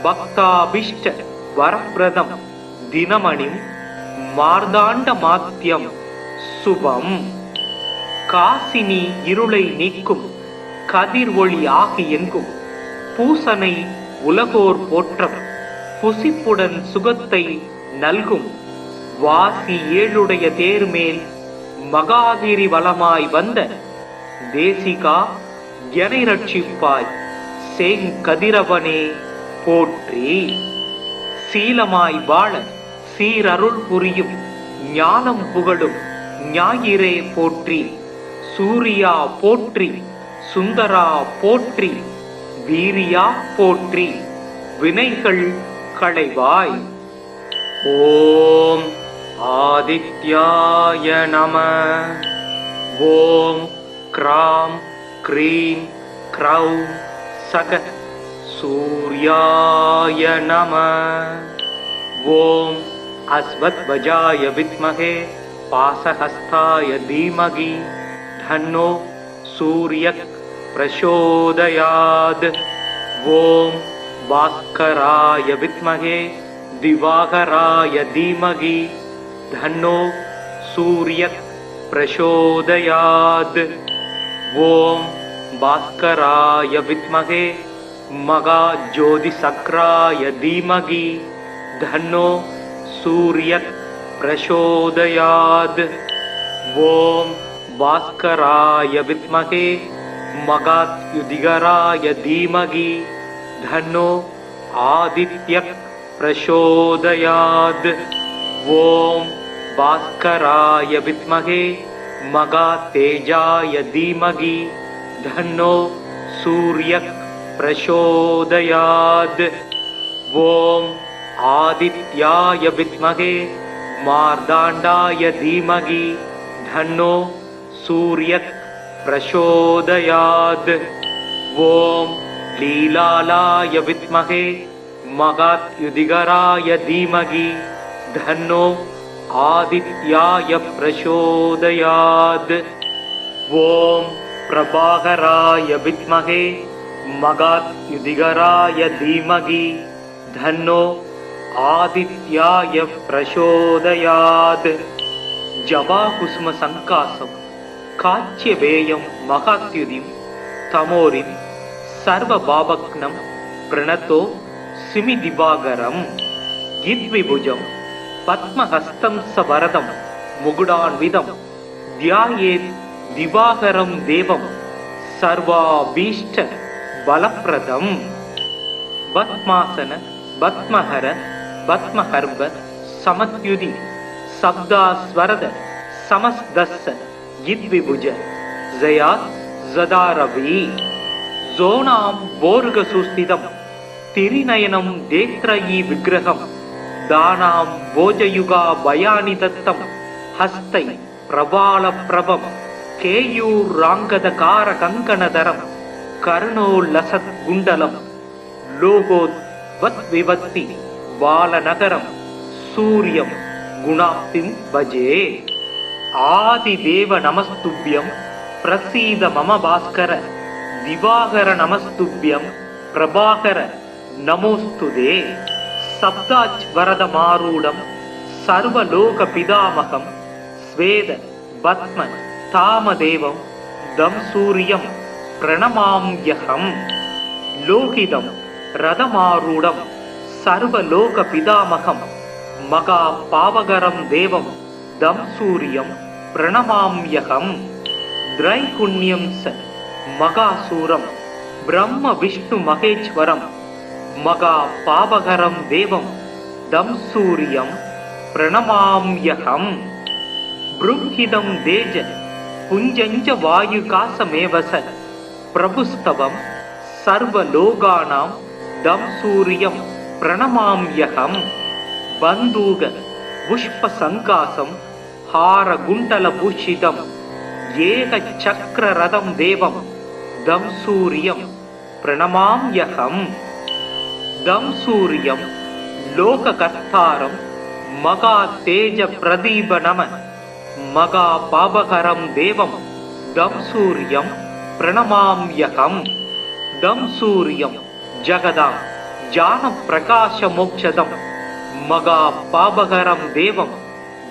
A: भक्ताभीष्ट वरप्रदं दिनमणिं मार्ताण्डमात्यं शुभम् காசினி இருளை நீக்கும் கதிர் ஒளி ஆகி எங்கும் பூசனை உலகோர் போற்றம் புசிப்புடன் சுகத்தை நல்கும் வாசி ஏழுடைய தேர்மேல் மகாகிரி வலமாய் வந்த தேசிகா எனை ரட்சிப்பாய் செங்கதிரவனே போற்றி. சீலமாய் வாழ சீரருள் புரியும் ஞானம் புகழும் ஞாயிறே போற்றி. சூரியா போற்றி, சுந்தரா போற்றி, வீரியா போற்றி, வினைகள் களைவாய். ஓம் ஆதித்யாய நம. ஓம் கிராம் க்ரீம் க்ரௌம் சக சூர்யாய நம. ஓம் அஸ்வத்வஜாய வித்மஹே पासहस्ताय धीमहि धन्नो सूर्यः प्रचोदयात्. ओम भास्कराय विद्महे दिवाकराय धीमहि धन्नो सूर्यः प्रचोदयात्. ओम भास्कराय विद्महे महाज्योतिसक्राय धीमहि धन्नो सूर्यः प्रचोदयात्. ओम भास्कराय विद्महे महाद्युतिकराय धीमहि धन्नो आदित्यः प्रचोदयात्. ओम भास्कराय विद्महे महातेजाय धीमहि धन्नो सूर्यः प्रचोदयात्. ओम आदित्याय विद्महे मार्ताण्डाय धीमहि धन्नो सूर्यः प्रचोदयात्. ओम लीलालाय विद्महे महाद्युतिकराय धीमहि धन्नो आदित्याय प्रचोदयात्. ओम प्रभाकराय विद्महे महाद्युतिकराय धीमहि धन्नो आदित्याय प्रचोदयात्. जवाकुसुम संकासं काच्यवेयं महात्युतिं तमोरिं सर्वभावग्नं प्रणतो सिमि दिवाकरं गिद्विभुजं पद्महस्तं सवरदं मुकुडान्वितं ध्यायेत् दिवाकरं देवं सर्वाभीष्ट बलप्रदं. पद्मासन पद्महर पद्महर्व समत्युति शब्दास्वरद समस्दस्स गिद्विभुज जयात् जदारवि. जोनां बोर्गसुस्थितं तिरिनयनं देत्रयी विग्रहं दानां भोजयुगा भयानि दत्तं हस्तै प्रबालप्रभं केयूराङ्गदकारकङ्कणधरं कर्णोल्लसद्गुण्डलं लोगोद्वद्विवत्ति बालनगरं सूर्यं गुणाप्तिं भजे. आदिदेव नमस्तुभ्यं प्रसीद मम भास्कर. दिवाकर नमस्तुभ्यं प्रभाकर नमोस्तुते. सप्ताज्वरदमारूढं सर्वलोकपितामहं स्वेद पद्म तामदेवं दं सूर्यं प्रणमाम्यहं. लोहितं रथमारूढं सर्वलोकपितामहं महापावकरं देवं दं सूर्यं प्रणमाम्यहं. त्रैगुण्यं स महासूरं ब्रह्म विष्णु महेश्वरं महापावकरं देवं दं सूर्यं प्रणमाम्यहम् बृंहिदं देज पुञ्जञ्च वायुकासमेवस प्रभुस्तवं सर्वलोकानां दं सूर्यं प्रणमाम्यहम् बन्दूक पुष्पसङ्कासं हारगुण्डलभूषितम् एकचक्ररथं देवं दं सूर्यं प्रणमाम्यहम् दं सूर्यं लोककर्तारं महातेजप्रदीपनम महापापकरं देवं दं सूर्यं प्रणमाम्यहम् दं सूर्यं जगदां ज्ञानप्रकाशमोक्षदं महापापकरं देवं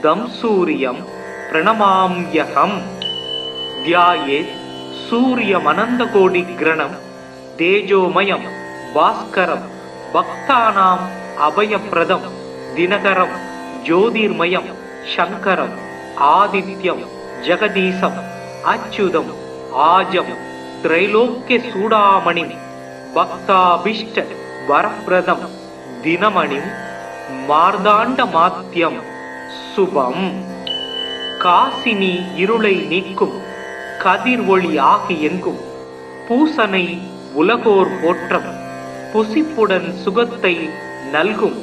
A: दं सूर्यं प्रणमाम्यहम् ध्यायेत् सूर्यमनन्तकोटिग्रणं तेजोमयं भास्करं भक्तानाम् अभयप्रदं दिनकरं ज्योतिर्मयं शङ्करम् आदित्यं जगदीशम् अच्युतम् आजं त्रैलोक्यचूडामणिं भक्ताभीष्ट वरप्रदं दिनमणिं मार्ताण्डमात्यं शुभम् காசினி இருளை நீக்கும் கதிர் ஒளி ஆகி எங்கும் பூசனை உலகோர் போற்றம் புசிப்புடன் சுகத்தை நல்கும்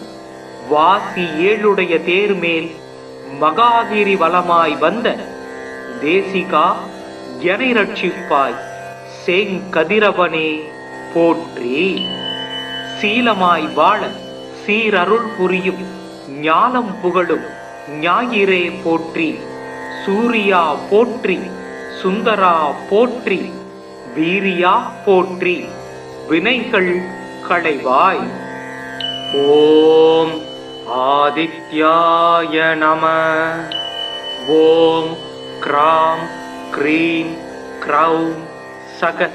A: வாசி ஏழுடைய தேர்மேல் மகாகிரி வலமாய் வந்த தேசிகா எனை ரட்சிப்பாய் சேங்கதிரவனே போற்றி. சீலமாய் வாழ சீரருள் புரியும் ஞானம் புகழும் ஞாயிறே போற்றி. சூரியா போற்றி, சுந்தரா போற்றி, வீரியா போற்றி, வினைகள் களைவாய். ஓம் ஆதித்யாய நம. ஓம் கிராம் க்ரீம் க்ரௌம் சக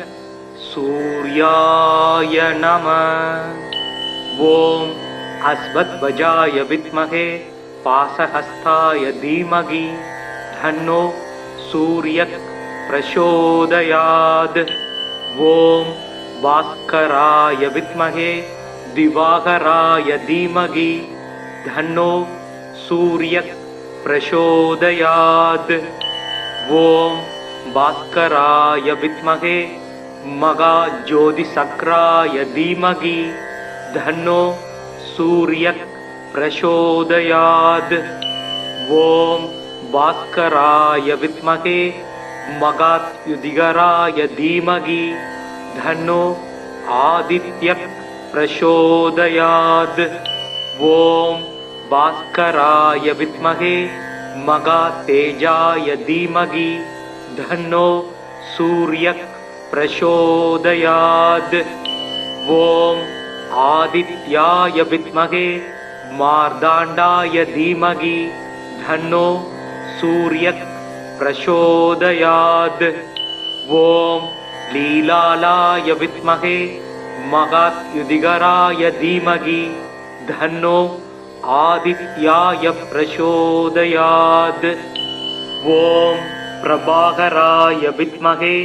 A: சூர்யாய நம. ஓம் அஸ்வத்வஜாய வித்மஹே पासहस्ताय धीमहि धन्नो सूर्यः प्रचोदयात्. ओम भास्कराय विद्महे दिवाकराय धीमहि धन्नो सूर्यः प्रचोदयात्. ओम भास्कराय विद्महे महाज्योतिसक्राय धीमहि धन्नो सूर्यः प्रचोदयात्. ओम भास्कराय विद्महे महाद्युतिकराय धीमहि धन्नो आदित्यः प्रचोदयात्. ओम भास्कराय विद्महे महातेजाय धीमहि धन्नो सूर्यः प्रचोदयात्. ओम आदित्याय विद्महे मार्ताण्डाय धीमहि धन्नो सूर्यः प्रचोदयात्. ओम लीलालाय विद्महे महाद्युतिकराय धीमहि धन्नो आदित्याय प्रचोदयात्. ओम प्रभाकराय विद्महे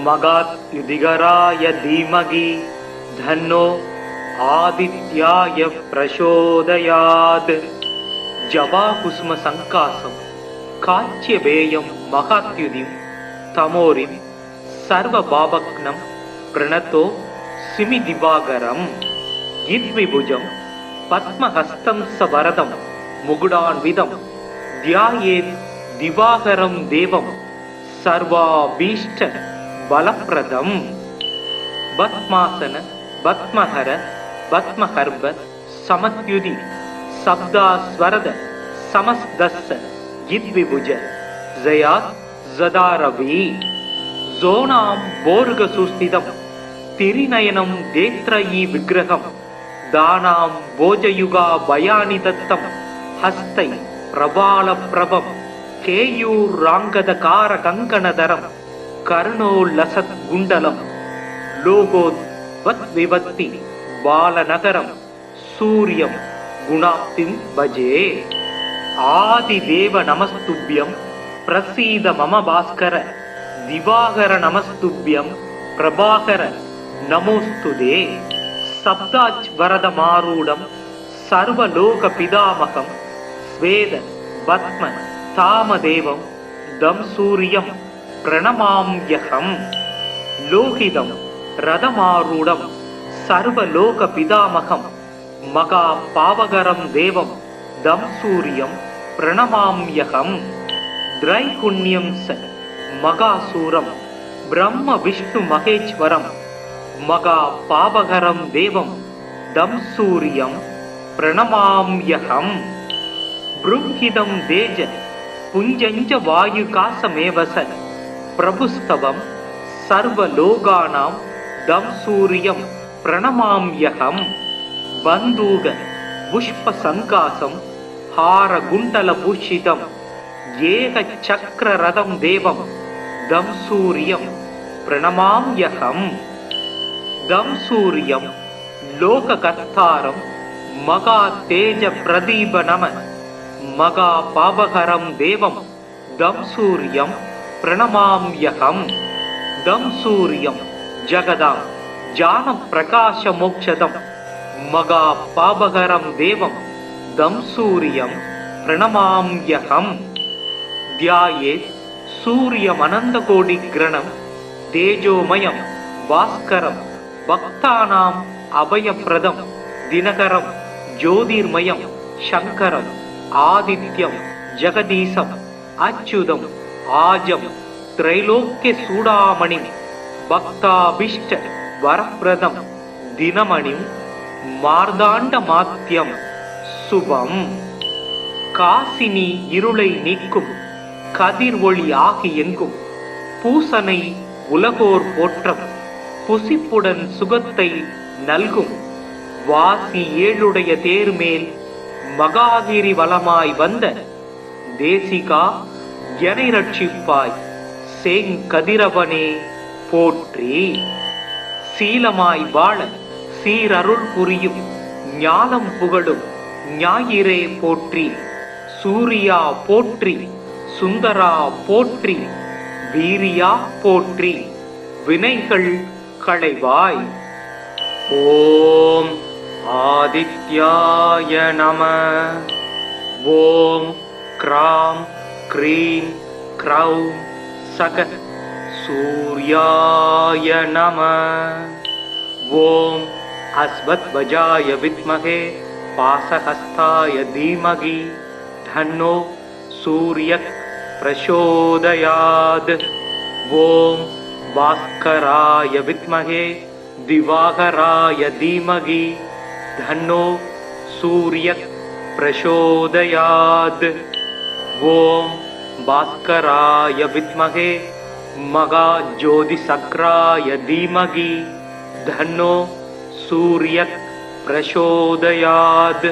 A: महाद्युतिकराय धीमहि धन्नो आदित्याय प्रचोदयात्. जवाकुसुम संकासं काच्यवेयं महात्युदिं तमोरिं सर्वभावग्नं प्रणतो सिमिदिवाकरं यद्विभुजं पद्महस्तं सवरदं मुकुडान्वितं ध्यायेत् दिवाकरं देवं सर्वाभीष्ट बलप्रदं. पद्मासन पद्महर पद्महर्भ समत्युदि शब्दास्वरद समस्तस्य यद्विभुज जयात् जदारवि. जोनां बोर्गसुस्थितं तिरिनयनं देत्रयी विग्रहं दानां भोजयुगा भयानि दत्तं हस्तै प्रबालप्रभं केयूराङ्गदकारकङ्कणधरं कर्णोल्लसद्गुण्डलं लोकोद्वद्विभक्ति बालनगरं सूर्यं गुणाप्तिं भजे. आदिदेव नमस्तुभ्यं प्रसीद मम भास्कर दिवाकर नमस्तुभ्यं प्रभाकर नमोस्तुते. सप्ताज्वरदमारूढं सर्वलोकपितामहं வேத பத்ம தாமதேவம் தம் சூரியம் பிரணமாம்யகம். லோகிதம் ரதமாரூடம் சர்வலோக பிதாமகம் மகா பாவகரம் தேவம் தம் சூரியம் பிரணமாம்யகம். திரைகுண்யம் ச மகாசூரம் பிரம்ம விஷ்ணு மகேஸ்வரம் மகா பாவகரம் தேவம் தம் சூரியம் பிரணமாம்யகம். ப்ருங்கிதம் தேஜ புஞ்சஞ்ச வாயுகாசமேவச பிரபுஸ்தவம் சர்வலோகானாம் தம் சூரியம் பிரணமாம்யகம். பந்தூக புஷ்ப சங்காசம் ஹார குண்டல பூஷிதம் ஏக சக்கர ரதம் தேவம் தம் சூரியம் பிரணமாம்யகம். தம் சூரியம் லோககர்த்தாரம் மகா தேஜ பிரதீப நம மகா பாபகரம் தேவம் தம் சூரியம் பிரணமாம்யகம். தம் சூரியம் ஜகதாம் ஜான பிரகாச மோக்ஷதம் மகா பாபகரம் தேவம் தம் சூரியம் பிரணமாம்யகம். தியாயேத் சூரியம் அனந்த கோடி கிரணம் தேஜோமயம் பாஸ்கரம் பக்தானாம் அபயப்பிரதம் தினகரம் ஜோதிர்மயம் சங்கரம் ஆதித்யம் ஜெகதீசம் அச்சுதம் ஆஜம் திரைலோக்கிய சூடாமணி பக்தாபிஷ்ட வரப்பிரதம் தினமணி மார்தாண்ட மாத்தியம் சுபம். காசினி இருளை நீக்கும் கதிர் ஒளி ஆகி எங்கும் பூசனை உலகோர் போற்றம் புசிப்புடன் சுகத்தை நல்கும். வாசி ஏழுடைய தேர்மேல் மகாகிரி வலமாய் வந்த தேசிகா எனை ரட்சிப்பாய் சேங்கதிரவனே போற்றி. சீலமாய் வாழ சீரருள் புரியும் ஞானம் புகழும் ஞாயிறே போற்றி. சூரியா போற்றி சுந்தரா போற்றி வீரியா போற்றி வினைகள் களைவாய். ஓம் ஆதித்யாய நம. ஓம் க்ராம் க்ரீம் க்ரௌம் சக சூர்யாய நம. ஓம் அஸ்வத்வஜாய வித்மகே பாசஹஸ்தாய தீமகி தன்னோ சூரியக் பிரசோதயாத். ஓம் பாஸ்கராய வித்மகே திவாகராய தீமகி தன்னோ சூரியக் பிரசோதயாத். ஓம் பாஸ்கராய வித்மகே மகாஜோதிசக்ராய தீமகி தன்னோ சூரியக் பிரசோதயாத்.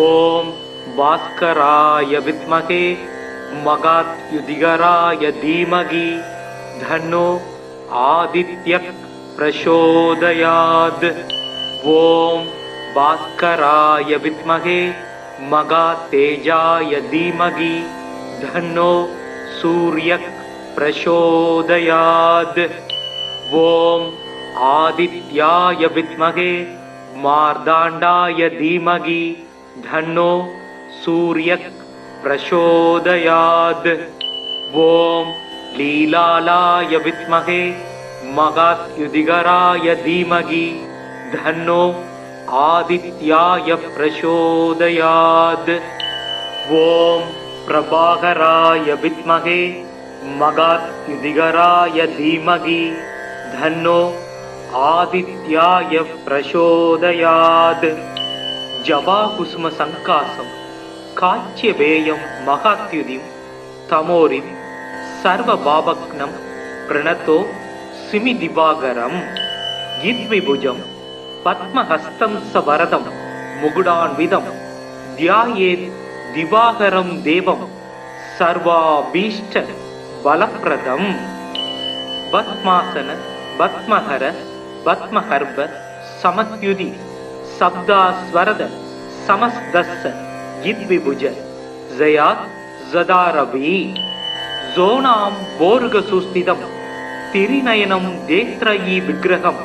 A: ஓம் பாஸ்கராய வித்மகே மகாத்யுதிகராய தீமகி தன்னோ ஆதித்யக் பிரசோதயாத். ஓம் பாஸ்கராய வித்மகே மகாதேஜாய தீமகி தன்னோ சூரியக் பிரசோதயாத். ஓம் ஆதித்யாய வித்மகே மார்தாண்டாய தீமகி தன்னோ சூரியக் பிரசோதயாத். ஓம் லீலாலாய வித்மகே மகாத்யுதிகராய தீமகி தன்னோ ஆதித்யாய பிரசோதயாத். ஓம் பிரபாகராய வித்மகே மகாத்யுதிகராய தீமகி தன்னோ ஆதித்யாய பிரசோதயாத். ஜபாகுசும சங்காசம் காச்சியபேயம் மகாத்யுதிம் தமோரிம் சர்வபாபக்னம் பிரணதோ சிமி திவாகரம். யித்விபுஜம் பத்மஹஸ்தம் சவரதம் முகுடான்விதம் தியாயேத் திவாகரம் தேவம் சர்வாபீஷ்ட பலப்ரதம். பத்மாசன பத்மஹர பத்மஹர்ப சமத்யுதி சப்தாஸ்வரத சமஸ்தஸ்ஸ யித்விபுஜ ஜயாத் ஜதாரவி. ஜோனாம் போர்கசுஸ்திதம் திரிநயனம் தேத்ரயீ விக்கிரகம்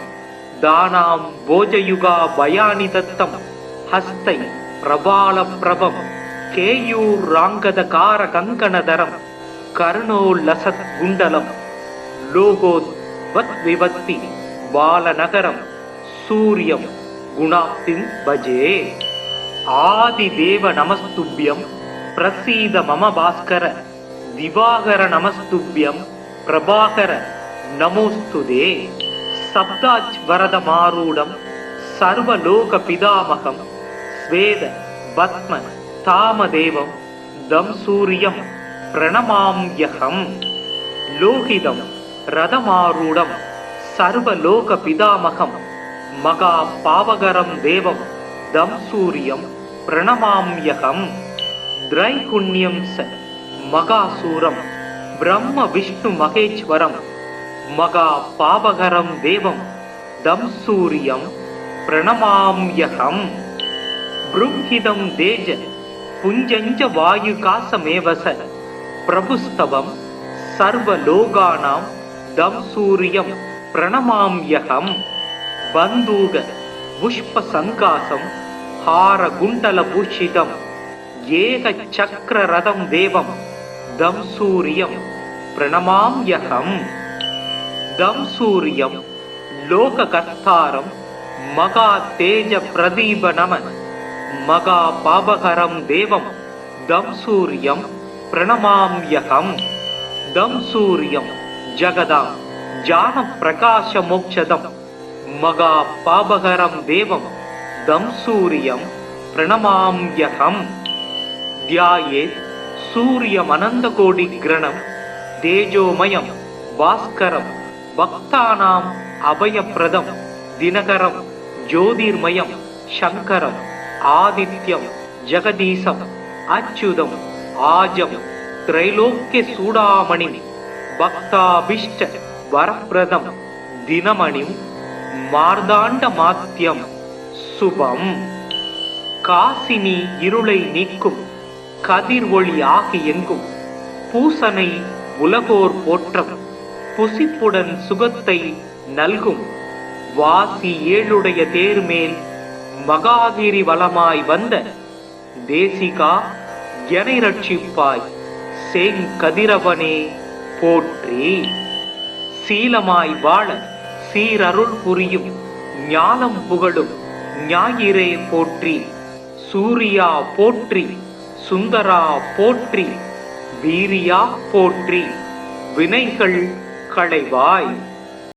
A: தானாம் போஜயுகா பயானி தத்தம் ஹஸ்தை பிரபால பிரபம் கேயூராங்கதகார கங்கணதரம் கருணோல்லசத் குண்டலம் லோகோத்வத் விபத்தி பாலநகரம் சூரியம் குணாப்திம் பஜே. ஆதிதேவ நமஸ்துப்யம் பிரசீத மம பாஸ்கர திவாகர நமஸ்துப்யம் பிரபாகர நமோஸ்துதே. சப்தாஜ் வரத மாரூடம் சர்வலோக பிதாமகம் ஸ்வேத பத்ம தாமதேவம் தம் சூரியம் பிரணமாம்யகம். லோகிதம் ரதமாரூடம் சர்வலோக பிதாமகம் மகா பாவகரம் தேவம் தம் சூரியம் பிரணமாம்யகம். திரைகுண்யம் ச மகாசூரம் பிரம்ம விஷ்ணு மகேஸ்வரம் மகா பாவகரம் தேவம் தம் சூரியம் பிரணமாம்யகம். ப்ரும்ஹிதம் தேஜ புஞ்சஞ்ச வாயுகாசமேவச பிரபுஸ்தவம் சர்வலோகானாம் தம் சூரியம் பிரணமாம்யகம். பந்தூக புஷ்ப சங்காசம் ஹார குண்டல பூஷிதம் ஏக சக்கர ரதம் தேவம் தம் சூரியம் பிரணமாம்யகம். தம் சூரியம் லோககர்த்தாரம் மகா தேஜ பிரதீப நம மகா பாபகரம் தேவம் தம் சூரியம் பிரணமாம்யகம். தம் சூரியம் ஜகதாம் ஜான பிரகாச மோக்ஷதம் மகா பாபகரம் தேவம் தம் சூரியம் பிரணமாம்யகம். தியாயேத் சூரியமனந்த கோடி கிரணம் தேஜோமயம் பாஸ்கரம் பக்தானாம் அபயப்பிரதம் தினகரம் ஜோதிர்மயம் சங்கரம் ஆதித்யம் ஜெகதீசம் அச்சுதம் ஆஜம் திரைலோக்கிய சூடாமணி பக்தாபிஷ்ட வரப்பிரதம் தினமணிம் மார்தாண்ட மாத்தியம் சுபம். காசினி இருளை நீக்கும் கதிர் ஒளி ஆகி எங்கும் பூசனை உலகோர் போற்றம் புசிப்புடன் சுகத்தை நல்கும். வாசி ஏழுடைய தேர்மேல் மகாகிரி வலமாய் வந்த தேசிகா எனை ரட்சிப்பாய் செங்கதிரவனே போற்றி. சீலமாய் வாழ சீரருள் புரியும் ஞானம் புகழும் ஞாயிறே போற்றி. சூரியா போற்றி சுந்தரா போற்றி வீரியா போற்றி வினைகள் களைவாய்.